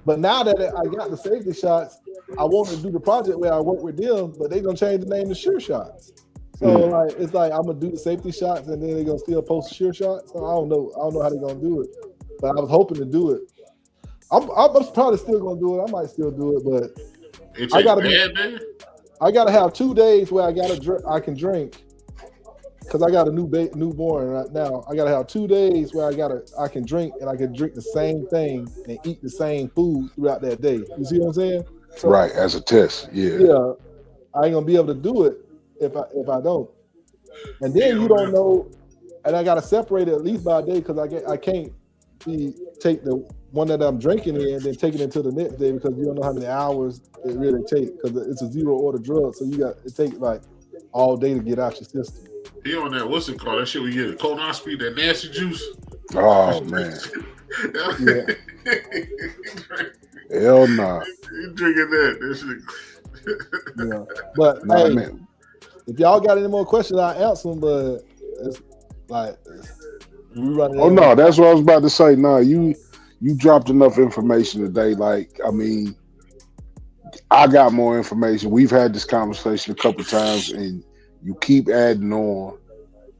But now that I got the safety shots, I want to do the project where I work with them, but they're gonna change the name to Sure Shots. So it's like I'm gonna do the safety shots and then they're gonna still post Sure Shots. So I don't know how they're gonna do it, but I was hoping to do it. I'm probably still gonna do it. I might still do it, but I gotta have 2 days where I can drink. Because I got a newborn right now. I gotta have 2 days where I can drink and I can drink the same thing and eat the same food throughout that day. You see what I'm saying? So, right, as a test. Yeah. Yeah. I ain't gonna be able to do it if I don't. And then you don't know, and I gotta separate it at least by a day because I can't take the one that I'm drinking in and then take it into the next day because you don't know how many hours it really takes because it's a zero order drug. So it takes like all day to get out your system. He on that, what's it called? That shit we get a colonoscopy, that nasty juice. Oh man. Hell nah. You drinking that shit. Yeah. But hey, man, if y'all got any more questions, I'll answer them, but it's like we running. Oh no, that's what I was about to say. No, you dropped enough information today. Like, I mean, I got more information. We've had this conversation a couple times and you keep adding on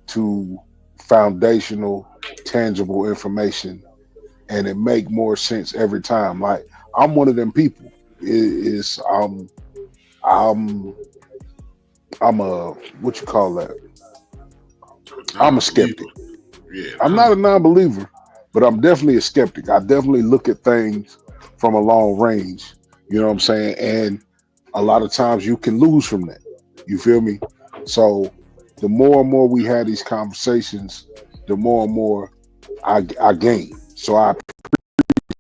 to foundational, tangible information, and it make more sense every time. Like I'm one of them people. I'm a what you call that? I'm a skeptic. Yeah, I'm not a non-believer, but I'm definitely a skeptic. I definitely look at things from a long range. You know what I'm saying? And a lot of times you can lose from that. You feel me? So the more and more we have these conversations, the more and more I gain. So I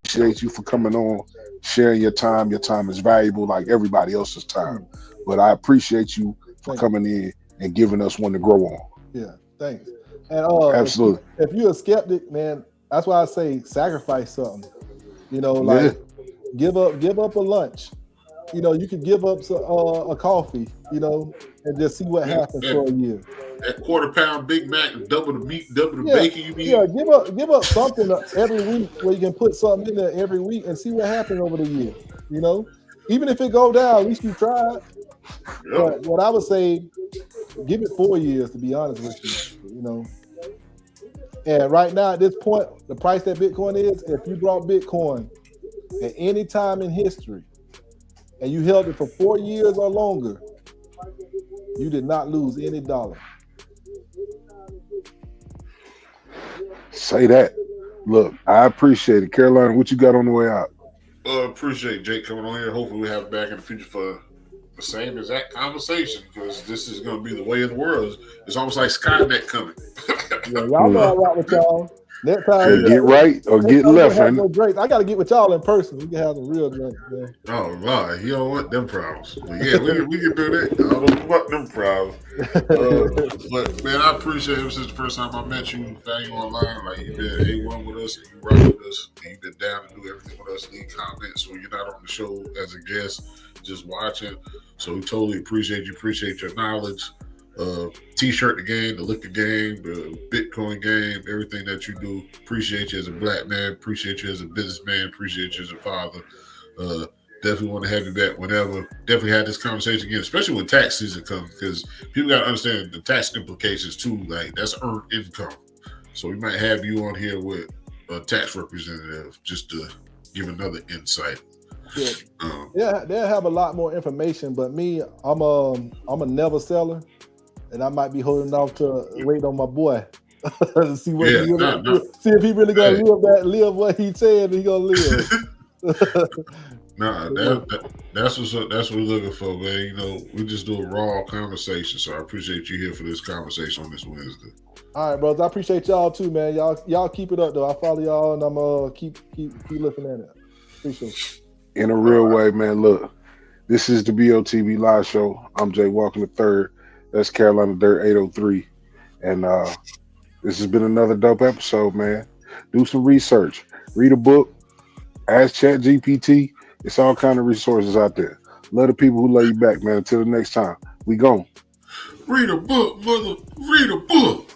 appreciate you for coming on, sharing your time. Your time is valuable like everybody else's time. But I appreciate you for coming in and giving us one to grow on. Yeah, thanks. And absolutely. If you're a skeptic, man, that's why I say sacrifice something. You know, like give up a lunch. You know, you could give up a coffee, you know, and just see what happens for a year. That quarter-pound Big Mac, double the meat, double the bacon you need. Yeah, give up something every week where you can put something in there every week and see what happens over the year. You know, even if it go down, at least you tried. Yep. But what I would say, give it 4 years to be honest with you. You know, and right now at this point, the price that Bitcoin is, if you brought Bitcoin at any time in history, and you held it for 4 years or longer, you did not lose any dollar. Say that. Look, I appreciate it. Carolina, what you got on the way out? Appreciate Jake coming on here. Hopefully, we have him back in the future for the same exact conversation because this is going to be the way of the world. It's almost like Skynet coming. Yeah, y'all know I rock with y'all. Next time, Get right or get left, have and no drinks. I got to get with y'all in person. We can have some real drinks, man. Oh, Lord. You don't want them problems. But yeah, we can do that. I don't want them problems. But, man, I appreciate it. Since the first time I met you, found you online. Like, you've been A1 with us, and you rock with us, and you've been down to do everything with us. Leave comments when you're not on the show as a guest, just watching. So we totally appreciate you. Appreciate your knowledge. T-shirt the game, the liquor game, the Bitcoin game, everything that you do. Appreciate you as a black man. Appreciate you as a businessman. Appreciate you as a father. Definitely want to have you back whenever. Definitely have this conversation again, especially when tax season comes, because people got to understand the tax implications too. Like, that's earned income. So we might have you on here with a tax representative just to give another insight. Yeah, they'll have a lot more information, but me, I'm a never seller. And I might be holding off to wait on my boy to see what see if he really gonna live what he said he gonna live. That's what we're looking for, man. You know, we just do a raw conversation. So I appreciate you here for this conversation on this Wednesday. All right, brothers. I appreciate y'all too, man. Y'all keep it up though. I follow y'all and I'm keep looking at it. Appreciate it. In a real way, man. Look, this is the BOTB Live Show. I'm Jayyywalkin III. That's CarolinaDirt 803. And this has been another dope episode, man. Do some research. Read a book. Ask ChatGPT. It's all kind of resources out there. Love the people who love you back, man. Until the next time. We gone. Read a book, mother. Read a book.